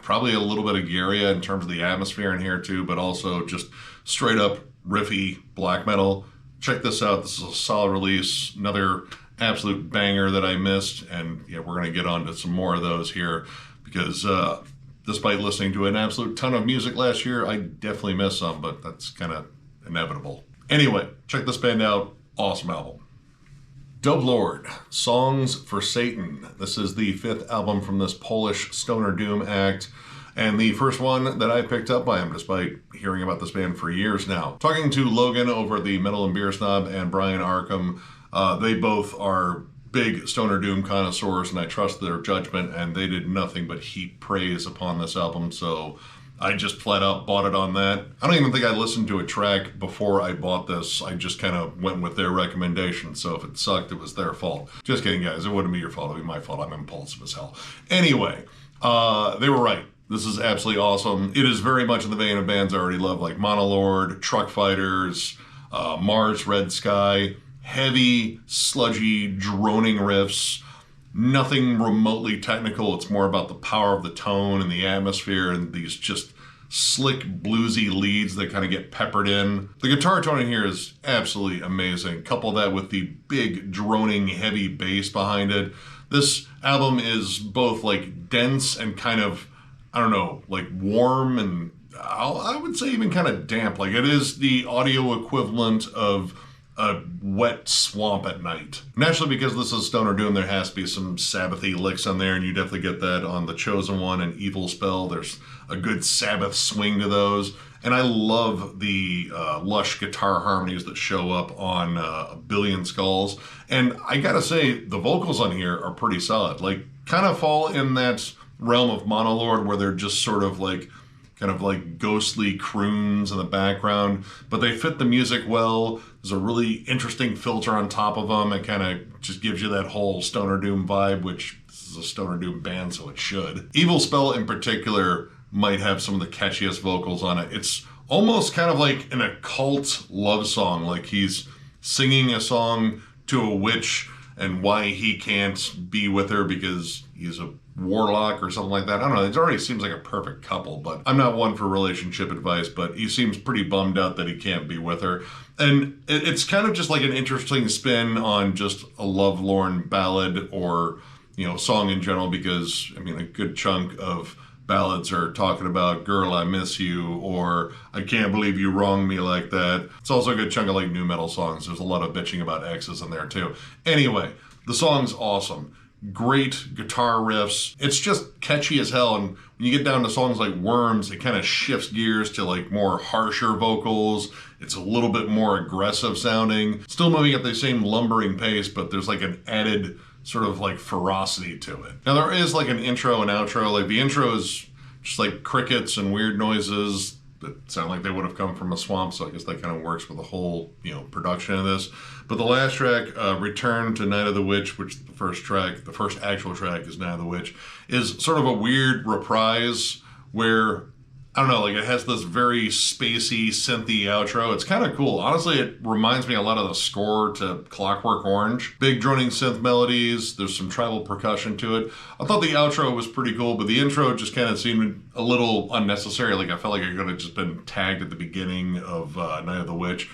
probably a little bit of Garia in terms of the atmosphere in here too, but also just straight up riffy black metal. Check this out. This is a solid release. Another absolute banger that I missed. And yeah, we're going to get on to some more of those here because despite listening to an absolute ton of music last year, I definitely missed some, but that's kind of inevitable. Anyway, check this band out. Awesome album. Dopelord, Songs for Satan. This is the 5th album from this Polish stoner doom act, and the first one that I picked up by him, despite hearing about this band for years now. Talking to Logan over at the Metal and Beer Snob and Brian Arkham, they both are big stoner doom connoisseurs, and I trust their judgment, and they did nothing but heap praise upon this album, so I just flat out bought it on that. I don't even think I listened to a track before I bought this. I just kind of went with their recommendation. So if it sucked, it was their fault. Just kidding, guys. It wouldn't be your fault. It would be my fault. I'm impulsive as hell. Anyway, they were right. This is absolutely awesome. It is very much in the vein of bands I already love, like Monolord, Truck Fighters, Mars Red Sky. Heavy, sludgy, droning riffs. Nothing remotely technical. It's more about the power of the tone and the atmosphere and these just slick bluesy leads that kind of get peppered in. The guitar tone in here is absolutely amazing. Couple that with the big droning heavy bass behind it. This album is both like dense and kind of, I don't know, like warm and I would say even kind of damp. Like it is the audio equivalent of a wet swamp at night. Naturally, because this is stoner doom, there has to be some Sabbathy licks on there, and you definitely get that on The Chosen One and Evil Spell. There's a good Sabbath swing to those, and I love the lush guitar harmonies that show up on A Billion Skulls. And I gotta say, the vocals on here are pretty solid. Like, kind of fall in that realm of Monolord where they're just sort of like kind of like ghostly croons in the background, but they fit the music well. There's a really interesting filter on top of them. It kind of just gives you that whole stoner doom vibe, which this is a stoner doom band, so it should. Evil Spell in particular might have some of the catchiest vocals on it. It's almost kind of like an occult love song, like he's singing a song to a witch and why he can't be with her because he's a warlock or something like that. I don't know, it already seems like a perfect couple, but I'm not one for relationship advice, but he seems pretty bummed out that he can't be with her. And it's kind of just like an interesting spin on just a lovelorn ballad or, you know, song in general, because, I mean, a good chunk of ballads are talking about, girl, I miss you, or I can't believe you wronged me like that. It's also a good chunk of like new metal songs. There's a lot of bitching about exes in there too. Anyway, the song's awesome. Great guitar riffs. It's just catchy as hell. And when you get down to songs like Worms, it kind of shifts gears to like more harsher vocals. It's a little bit more aggressive sounding. Still moving at the same lumbering pace, but there's like an added sort of like ferocity to it. Now there is like an intro and outro. Like the intro is just like crickets and weird noises that sound like they would have come from a swamp, so I guess that kind of works with the whole, you know, production of this. But the last track, Return to Night of the Witch, which the first actual track is Night of the Witch, is sort of a weird reprise where, I don't know, like it has this very spacey, synthy outro. It's kind of cool. Honestly, it reminds me a lot of the score to Clockwork Orange. Big droning synth melodies. There's some tribal percussion to it. I thought the outro was pretty cool, but the intro just kind of seemed a little unnecessary. Like I felt like it could have just been tagged at the beginning of Night of the Witch.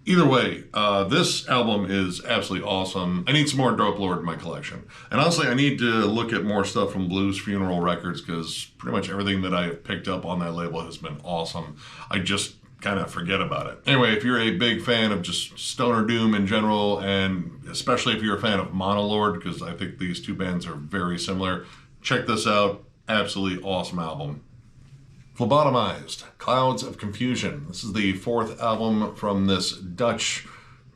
Either way, this album is absolutely awesome. I need some more Dopelord in my collection. And honestly, I need to look at more stuff from Blues Funeral Records, because pretty much everything that I have picked up on that label has been awesome. I just kind of forget about it. Anyway, if you're a big fan of just stoner doom in general, and especially if you're a fan of Monolord, because I think these two bands are very similar, check this out. Absolutely awesome album. Phlebotomized, Clouds of Confusion. This is the fourth album from this Dutch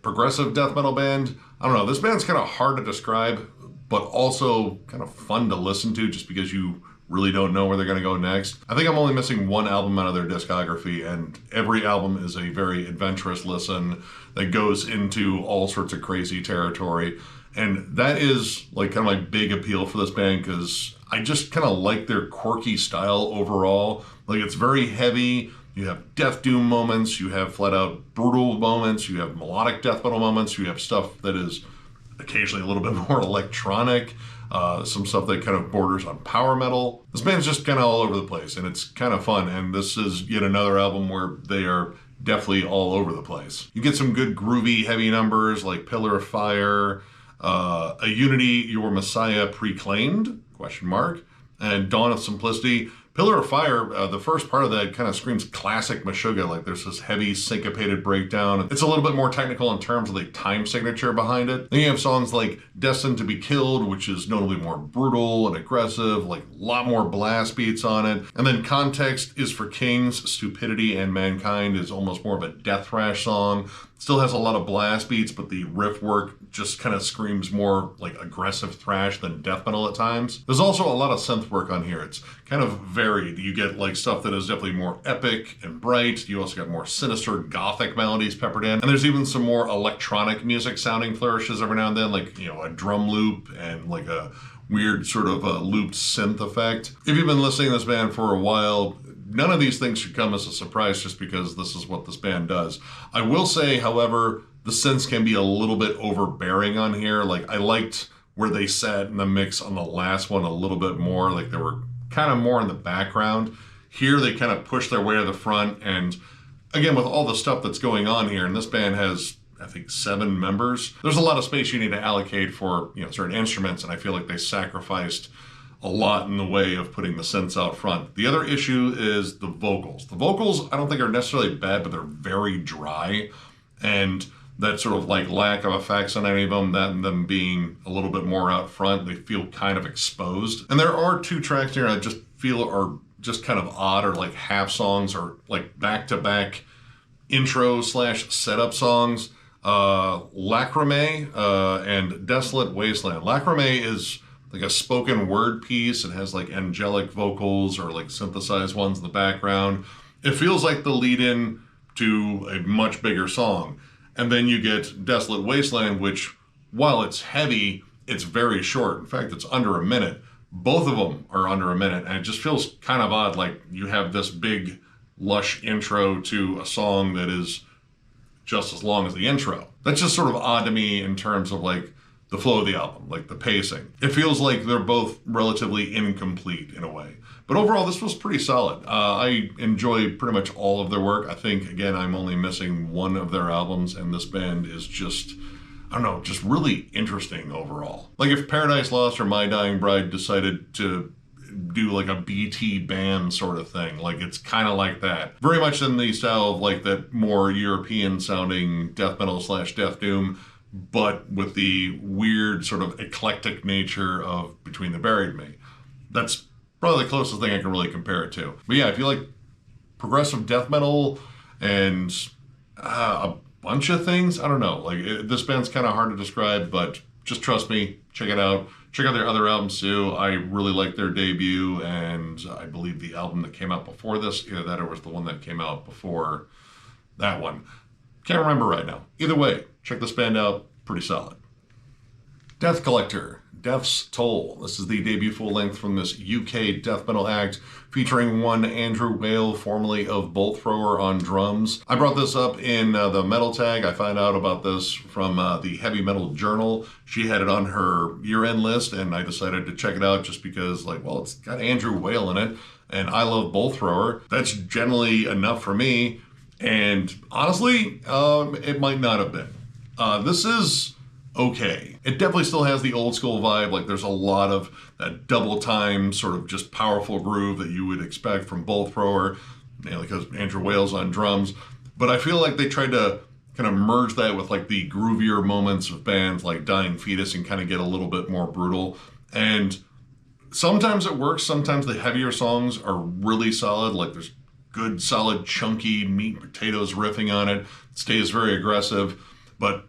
progressive death metal band. I don't know, this band's kind of hard to describe, but also kind of fun to listen to just because you really don't know where they're going to go next. I think I'm only missing one album out of their discography, and every album is a very adventurous listen that goes into all sorts of crazy territory. And that is like kind of my big appeal for this band, because I just kind of like their quirky style overall. Like, it's very heavy. You have death doom moments, you have flat out brutal moments, you have melodic death metal moments, you have stuff that is occasionally a little bit more electronic, some stuff that kind of borders on power metal. This band's just kind of all over the place, and it's kind of fun. And this is yet another album where they are definitely all over the place. You get some good groovy heavy numbers like Pillar of Fire, A Unity Your Messiah Preclaimed, ? And Dawn of Simplicity. Pillar of Fire, the first part of that kind of screams classic Meshuggah, like there's this heavy syncopated breakdown. It's a little bit more technical in terms of the time signature behind it. Then you have songs like Destined to be Killed, which is notably more brutal and aggressive, like a lot more blast beats on it. And then Context is for Kings, Stupidity and Mankind is almost more of a death thrash song. Still has a lot of blast beats, but the riff work just kind of screams more like aggressive thrash than death metal at times. There's also a lot of synth work on here. It's kind of varied. You get like stuff that is definitely more epic and bright. You also got more sinister gothic melodies peppered in. And there's even some more electronic music sounding flourishes every now and then, like, you know, a drum loop and like a weird sort of looped synth effect. If you've been listening to this band for a while, none of these things should come as a surprise just because this is what this band does. I will say, however, the synths can be a little bit overbearing on here. Like, I liked where they sat in the mix on the last one a little bit more. Like, they were kind of more in the background. Here, they kind of push their way to the front. And again, with all the stuff that's going on here, and this band has, I think, 7 members, there's a lot of space you need to allocate for, you know, certain instruments. And I feel like they sacrificed a lot in the way of putting the synths out front. The other issue is the vocals. The vocals, I don't think are necessarily bad, but they're very dry. And that sort of like lack of effects on any of them, that and them being a little bit more out front, they feel kind of exposed. And there are 2 tracks here I just feel are just kind of odd, or like half songs, or like back-to-back intro / setup songs. Lacrimae and Desolate Wasteland. Lacrimae is like a spoken word piece. It has like angelic vocals or like synthesized ones in the background. It feels like the lead-in to a much bigger song. And then you get Desolate Wasteland, which, while it's heavy, it's very short. In fact, it's under a minute. Both of them are under a minute, and it just feels kind of odd, like you have this big lush intro to a song that is just as long as the intro. That's just sort of odd to me in terms of like the flow of the album, like the pacing. It feels like they're both relatively incomplete in a way. But overall, this was pretty solid. I enjoy pretty much all of their work. I think, again, I'm only missing one of their albums, and this band is just, I don't know, just really interesting overall. Like if Paradise Lost or My Dying Bride decided to do like a BT band sort of thing, like it's kind of like that. Very much in the style of like that more European sounding death metal / death doom, but with the weird sort of eclectic nature of Between the Buried Me. That's probably the closest thing I can really compare it to. But yeah, if you like progressive death metal and a bunch of things, I don't know. Like this band's kind of hard to describe, but just trust me, check it out. Check out their other albums too. I really like their debut, and I believe the album that came out before this, either that or was the one that came out before that one. Can't remember right now. Either way, check this band out. Pretty solid. DeathCollector, Death's Toll. This is the debut full length from this UK death metal act featuring one Andrew Whale, formerly of Bolt Thrower, on drums. I brought this up in the Metal Tag. I found out about this from the Heavy Metal Journal. She had it on her year-end list, and I decided to check it out just because, like, well, it's got Andrew Whale in it, and I love Bolt Thrower. That's generally enough for me, and honestly, it might not have been. This is okay. It definitely still has the old school vibe. Like there's a lot of that double time sort of just powerful groove that you would expect from Bolt Thrower, because Andrew Whale's on drums. But I feel like they tried to kind of merge that with like the groovier moments of bands like Dying Fetus and kind of get a little bit more brutal. And sometimes it works. Sometimes the heavier songs are really solid. Like there's good, solid, chunky meat and potatoes riffing on it. It stays very aggressive. But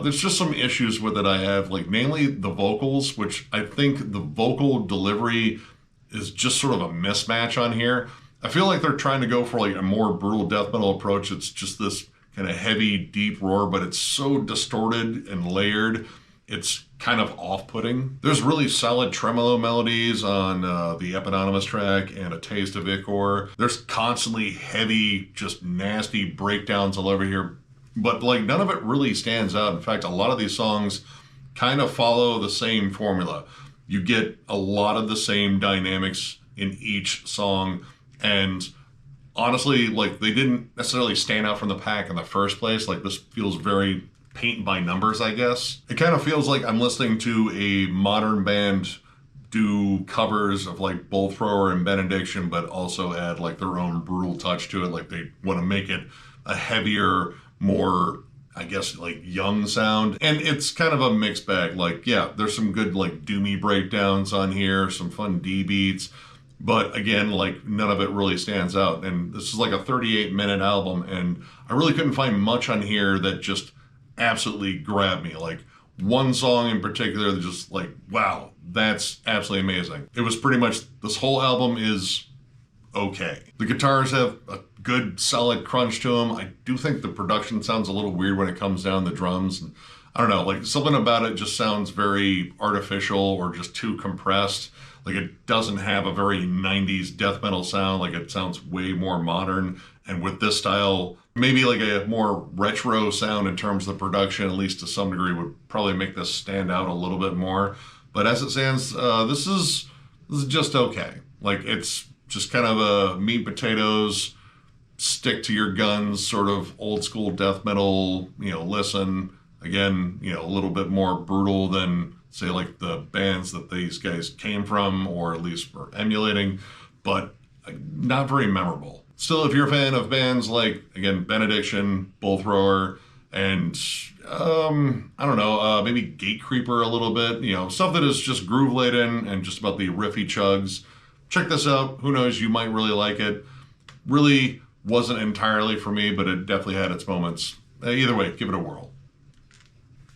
there's just some issues with it I have, like namely the vocals, which I think the vocal delivery is just sort of a mismatch on here. I feel like they're trying to go for like a more brutal death metal approach. It's just this kind of heavy, deep roar, but it's so distorted and layered. It's kind of off-putting. There's really solid tremolo melodies on the Eponymous track and A Taste of Ichor. There's constantly heavy, just nasty breakdowns all over here. But like none of it really stands out. In fact, a lot of these songs kind of follow the same formula. You get a lot of the same dynamics in each song. And honestly, like they didn't necessarily stand out from the pack in the first place. Like this feels very paint by numbers, I guess. It kind of feels like I'm listening to a modern band do covers of like Bolt Thrower and Benediction, but also add like their own brutal touch to it. Like they want to make it a heavier, more, I guess, like young sound. And it's kind of a mixed bag. Like, yeah, there's some good like doomy breakdowns on here, some fun D beats, but again, like none of it really stands out. And this is like a 38-minute album, and I really couldn't find much on here that just absolutely grabbed me. Like one song in particular that just like, wow, that's absolutely amazing. It was pretty much, this whole album is okay. The guitars have a good solid crunch to them. I do think the production sounds a little weird when it comes down the drums. And I don't know, like something about it just sounds very artificial or just too compressed. Like it doesn't have a very 90s death metal sound. Like it sounds way more modern. And with this style, maybe like a more retro sound in terms of the production, at least to some degree, would probably make this stand out a little bit more. But as it stands, this is just okay. Like it's just kind of a meat and potatoes, stick to your guns, sort of old school death metal, listen. Again, a little bit more brutal than, say, like the bands that these guys came from, or at least were emulating, but not very memorable. Still, if you're a fan of bands like, again, Benediction, Bolt Thrower, and, I don't know, maybe Gatecreeper a little bit, stuff that is just groove-laden and just about the riffy chugs, check this out. Who knows, you might really like it. Really wasn't entirely for me, but it definitely had its moments. Either way, give it a whirl.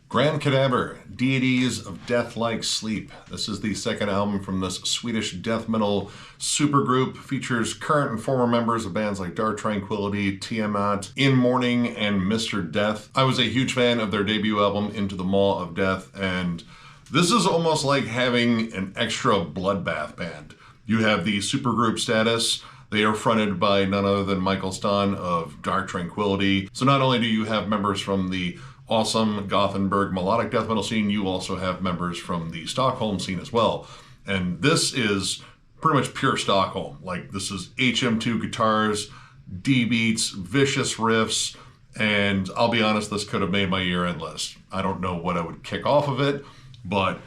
Grand Cadaver, Deities of Deathlike Sleep. This is the second album from this Swedish death metal supergroup. Features current and former members of bands like Dark Tranquillity, Tiamat, In Mourning, and Mr. Death. I was a huge fan of their debut album, Into the Maw of Death, and this is almost like having an extra bloodbath band. You have the supergroup status, They are fronted by none other than Michael Stan of Dark Tranquillity. So not only do you have members from the awesome Gothenburg melodic death metal scene, you also have members from the Stockholm scene as well. And this is pretty much pure Stockholm. Like, this is HM2 guitars, D beats, vicious riffs, and I'll be honest, this could have made my year-end list. I don't know what I would kick off of it, but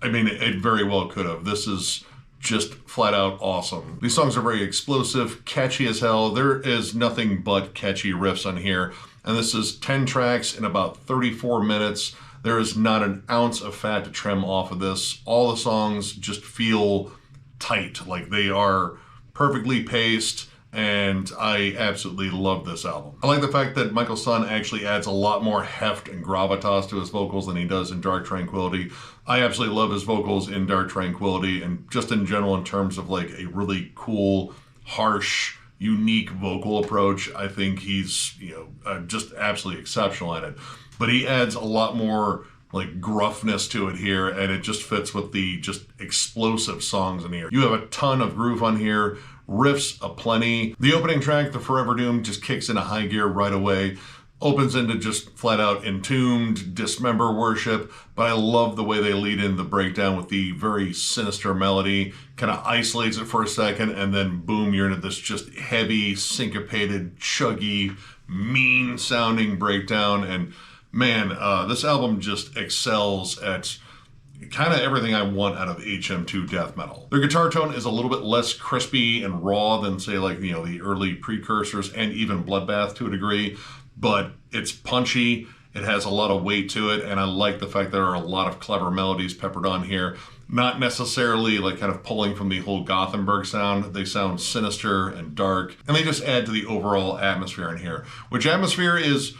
I mean, it very well could have. This is just flat out awesome. These songs are very explosive, catchy as hell. There is nothing but catchy riffs on here. And this is 10 tracks in about 34 minutes. There is not an ounce of fat to trim off of this. All the songs just feel tight, like they are perfectly paced, and I absolutely love this album. I like the fact that Michael Stan actually adds a lot more heft and gravitas to his vocals than he does in Dark Tranquillity. I absolutely love his vocals in Dark Tranquillity, and just in general in terms of like a really cool, harsh, unique vocal approach. I think he's, just absolutely exceptional at it. But he adds a lot more like gruffness to it here, and it just fits with the just explosive songs in here. You have a ton of groove on here, riffs aplenty. The opening track, The Forever Doomed, just kicks into high gear right away. Opens into just flat out Entombed, Dismember worship, but I love the way they lead in the breakdown with the very sinister melody, kind of isolates it for a second, and then boom, you're into this just heavy, syncopated, chuggy, mean sounding breakdown. And man, this album just excels at kind of everything I want out of HM2 death metal. Their guitar tone is a little bit less crispy and raw than say like, the early precursors and even Bloodbath to a degree, but it's punchy, it has a lot of weight to it, and I like the fact there are a lot of clever melodies peppered on here. Not necessarily like kind of pulling from the whole Gothenburg sound. They sound sinister and dark, and they just add to the overall atmosphere in here, which atmosphere is,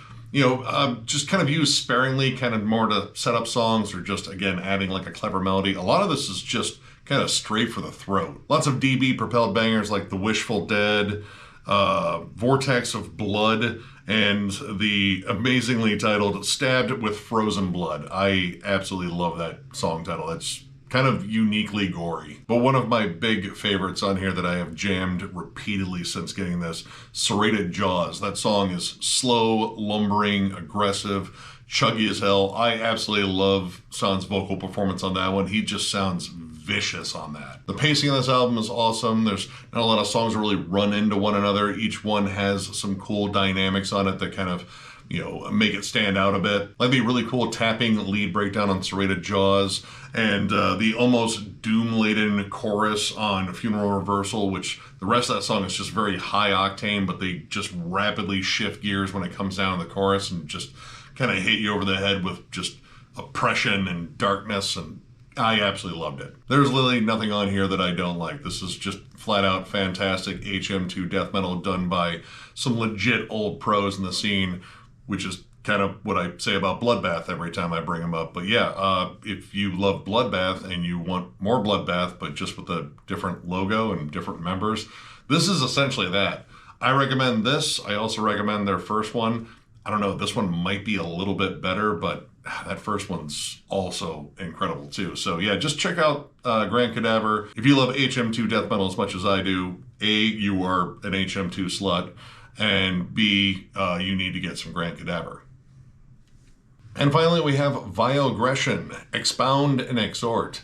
just kind of used sparingly, kind of more to set up songs or just, again, adding like a clever melody. A lot of this is just kind of straight for the throat. Lots of DB propelled bangers like The Wishful Dead, Vortex of Blood, and the amazingly titled Stabbed with Frozen Blood. I absolutely love that song title. It's kind of uniquely gory. But one of my big favorites on here that I have jammed repeatedly since getting this, Serrated Jaws. That song is slow, lumbering, aggressive, chuggy as hell. I absolutely love Stan's vocal performance on that one. He just sounds vicious on that. The pacing of this album is awesome. There's not a lot of songs that really run into one another. Each one has some cool dynamics on it that kind of, make it stand out a bit. Like the really cool tapping lead breakdown on Serrated Jaws, and the almost doom-laden chorus on Funeral Reversal, which the rest of that song is just very high octane, but they just rapidly shift gears when it comes down to the chorus and just kind of hit you over the head with just oppression and darkness, and I absolutely loved it. There's literally nothing on here that I don't like. This is just flat out fantastic HM2 death metal done by some legit old pros in the scene, which is kind of what I say about Bloodbath every time I bring them up. But yeah, if you love Bloodbath and you want more Bloodbath, but just with a different logo and different members, this is essentially that. I recommend this. I also recommend their first one. I don't know, this one might be a little bit better, but that first one's also incredible too. So yeah, just check out Grand Cadaver. If you love HM2 death metal as much as I do, A, you are an HM2 slut, and B, you need to get some Grand Cadaver. And finally, we have Viogression, Expound and Exhort.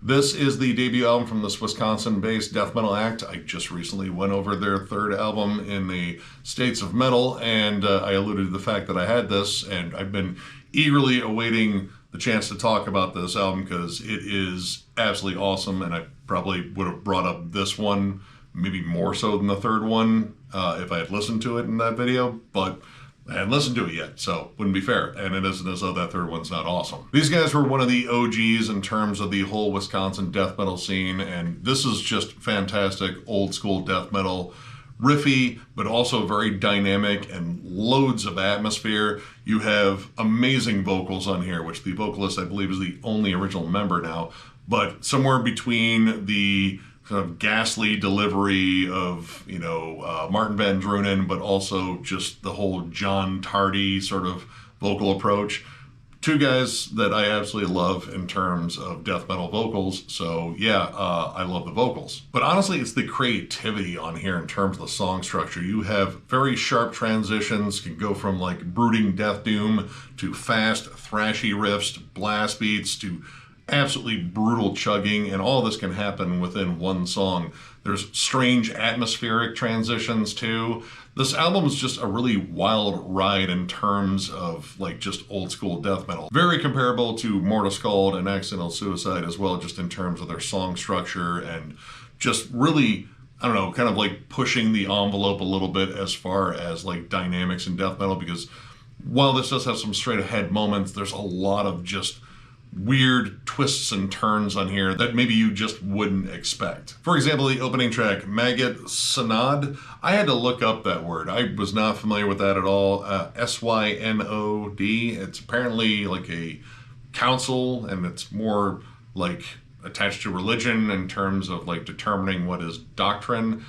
This is the debut album from this Wisconsin-based death metal act. I just recently went over their third album in the States of Metal, and I alluded to the fact that I had this, and I've been eagerly awaiting the chance to talk about this album because it is absolutely awesome, and I probably would have brought up this one maybe more so than the third one if I had listened to it in that video, but I hadn't listened to it yet, so wouldn't be fair, and it isn't as though that third one's not awesome. These guys were one of the OGs in terms of the whole Wisconsin death metal scene, and this is just fantastic old school death metal, riffy, but also very dynamic and loads of atmosphere. You have amazing vocals on here, which the vocalist I believe is the only original member now, but somewhere between the kind of ghastly delivery of, Martin Van Drunen, but also just the whole John Tardy sort of vocal approach. two guys that I absolutely love in terms of death metal vocals, so yeah, I love the vocals. But honestly, it's the creativity on here in terms of the song structure. You have very sharp transitions, can go from like brooding death doom to fast, thrashy riffs, to blast beats, to absolutely brutal chugging, and all this can happen within one song. There's strange atmospheric transitions too. This album is just a really wild ride in terms of like just old school death metal. Very comparable to Morte and Accidental Suicide as well, just in terms of their song structure and just really, I don't know, kind of like pushing the envelope a little bit as far as like dynamics in death metal, because while this does have some straight ahead moments, there's a lot of just weird twists and turns on here that maybe you just wouldn't expect. For example, the opening track, Maggot Synod. I had to look up that word. I was not familiar with that at all. S-Y-N-O-D. It's apparently like a council, and it's more like attached to religion in terms of like determining what is doctrine.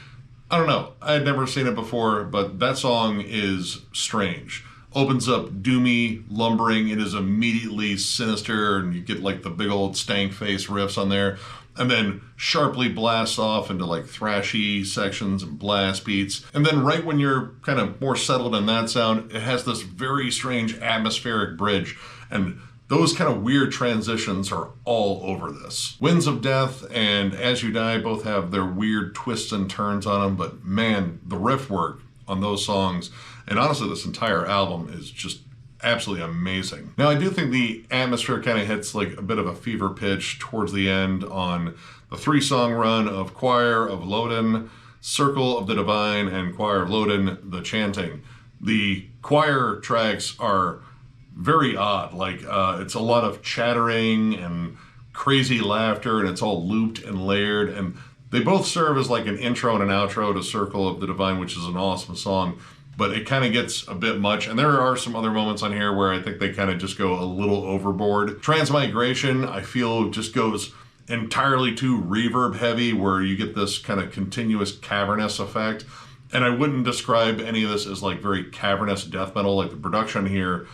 I don't know. I had never seen it before, but that song is strange. Opens up doomy, lumbering. It is immediately sinister, and you get like the big old stank face riffs on there, and then sharply blasts off into like thrashy sections and blast beats. And then right when you're kind of more settled in that sound, it has this very strange atmospheric bridge, and those kind of weird transitions are all over this. Winds of Death and As You Die both have their weird twists and turns on them, but man, the riff work on those songs, and honestly this entire album, is just absolutely amazing. Now I do think the atmosphere kind of hits like a bit of a fever pitch towards the end on the 3-song run of Choir of Loden, Circle of the Divine, and Choir of Loden, The Chanting. The choir tracks are very odd, like it's a lot of chattering and crazy laughter, and it's all looped and layered, and they both serve as like an intro and an outro to Circle of the Divine, which is an awesome song, but it kind of gets a bit much. And there are some other moments on here where I think they kind of just go a little overboard. Transmigration, I feel, just goes entirely too reverb heavy, where you get this kind of continuous cavernous effect. And I wouldn't describe any of this as like very cavernous death metal. Like the production here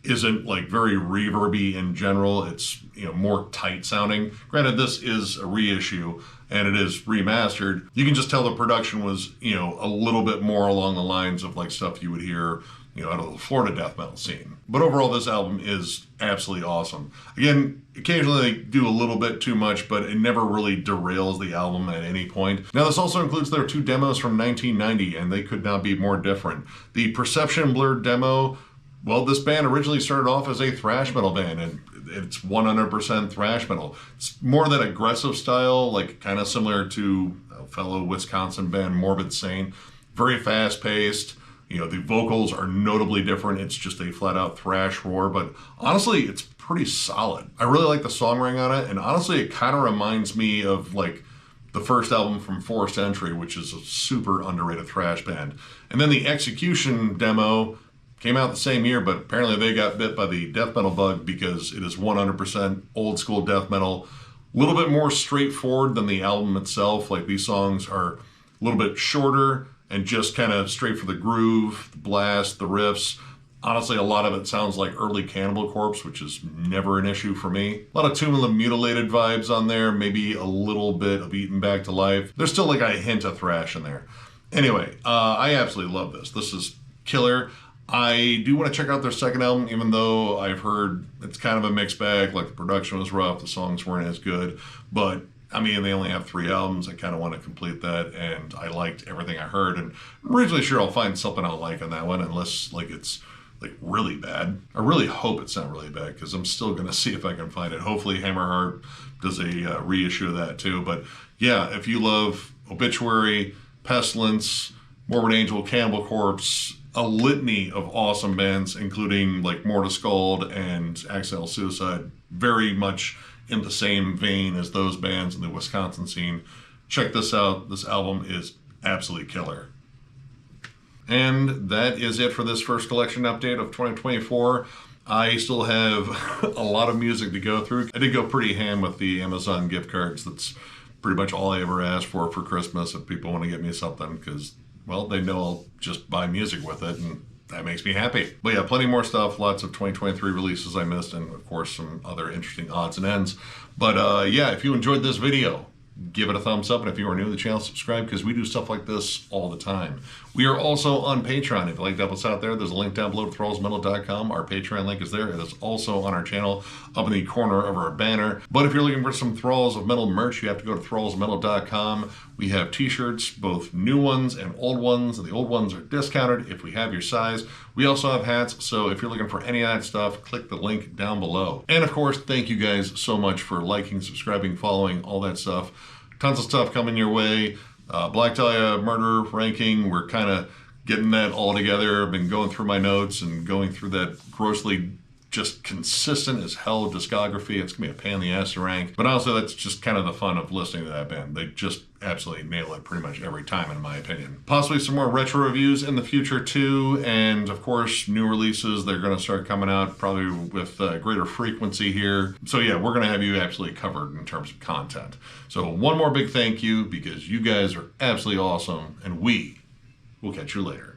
isn't like very reverby in general. It's, you know, more tight sounding. Granted, this is a reissue and it is remastered. You can just tell the production was, you know, a little bit more along the lines of like stuff you would hear, you know, out of the Florida death metal scene. But overall, this album is absolutely awesome. Again, occasionally they do a little bit too much, but it never really derails the album at any point. Now, this also includes their 2 demos from 1990, and they could not be more different. The Perception Blurred demo, well, this band originally started off as a thrash metal band, and it's 100% thrash metal. It's more that aggressive style, like kind of similar to a fellow Wisconsin band, Morbid Saint. Very fast-paced. You know, the vocals are notably different. It's just a flat-out thrash roar, but honestly, it's pretty solid. I really like the songwriting on it, and honestly, it kind of reminds me of like the first album from Forced Entry, which is a super underrated thrash band. And then the Execution demo came out the same year, but apparently they got bit by the death metal bug because it is 100% old school death metal. A little bit more straightforward than the album itself. Like these songs are a little bit shorter and just kind of straight for the groove, the blast, the riffs. Honestly, a lot of it sounds like early Cannibal Corpse, which is never an issue for me. A lot of Tomb of the Mutilated vibes on there, maybe a little bit of Eaten Back to Life. There's still like a hint of thrash in there. Anyway, I absolutely love this. This is killer. I do want to check out their second album, even though I've heard it's kind of a mixed bag. Like the production was rough, the songs weren't as good, but I mean, they only have 3 albums. I kind of want to complete that, and I liked everything I heard, and I'm reasonably sure I'll find something I'll like on that one, unless like it's like really bad. I really hope it's not really bad, because I'm still going to see if I can find it. Hopefully Hammerheart does a reissue of that too. But yeah, if you love Obituary, Pestilence, Morbid Angel, Cannibal Corpse, a litany of awesome bands, including like Morte and Accidental Suicide, very much in the same vein as those bands in the Wisconsin scene. Check this out. This album is absolutely killer. And that is it for this first collection update of 2024. I still have a lot of music to go through. I did go pretty ham with the Amazon gift cards. That's pretty much all I ever asked for Christmas if people want to get me something, because, well, they know I'll just buy music with it, and that makes me happy. But yeah, plenty more stuff, lots of 2023 releases I missed, and of course some other interesting odds and ends. But yeah, if you enjoyed this video, give it a thumbs up, and if you are new to the channel, subscribe, because we do stuff like this all the time. We are also on Patreon. If you'd like to help us out there, there's a link down below to thrallsmetal.com. Our Patreon link is there. It is also on our channel up in the corner of our banner. But if you're looking for some Thralls of Metal merch, you have to go to thrallsmetal.com. We have t-shirts, both new ones and old ones, and the old ones are discounted if we have your size. We also have hats, so if you're looking for any of that stuff, click the link down below. And of course, thank you guys so much for liking, subscribing, following, all that stuff. Tons of stuff coming your way. Black Dahlia murder ranking, we're kind of getting that all together. I've been going through my notes and going through that grossly just consistent as hell discography. It's gonna be a pain in the ass to rank, but also that's just kind of the fun of listening to that band. They just absolutely nail it pretty much every time, in my opinion. Possibly some more retro reviews in the future too, and of course new releases. They're gonna start coming out probably with greater frequency here. So yeah, we're gonna have you absolutely covered in terms of content. So one more big thank you, because you guys are absolutely awesome, and we will catch you later.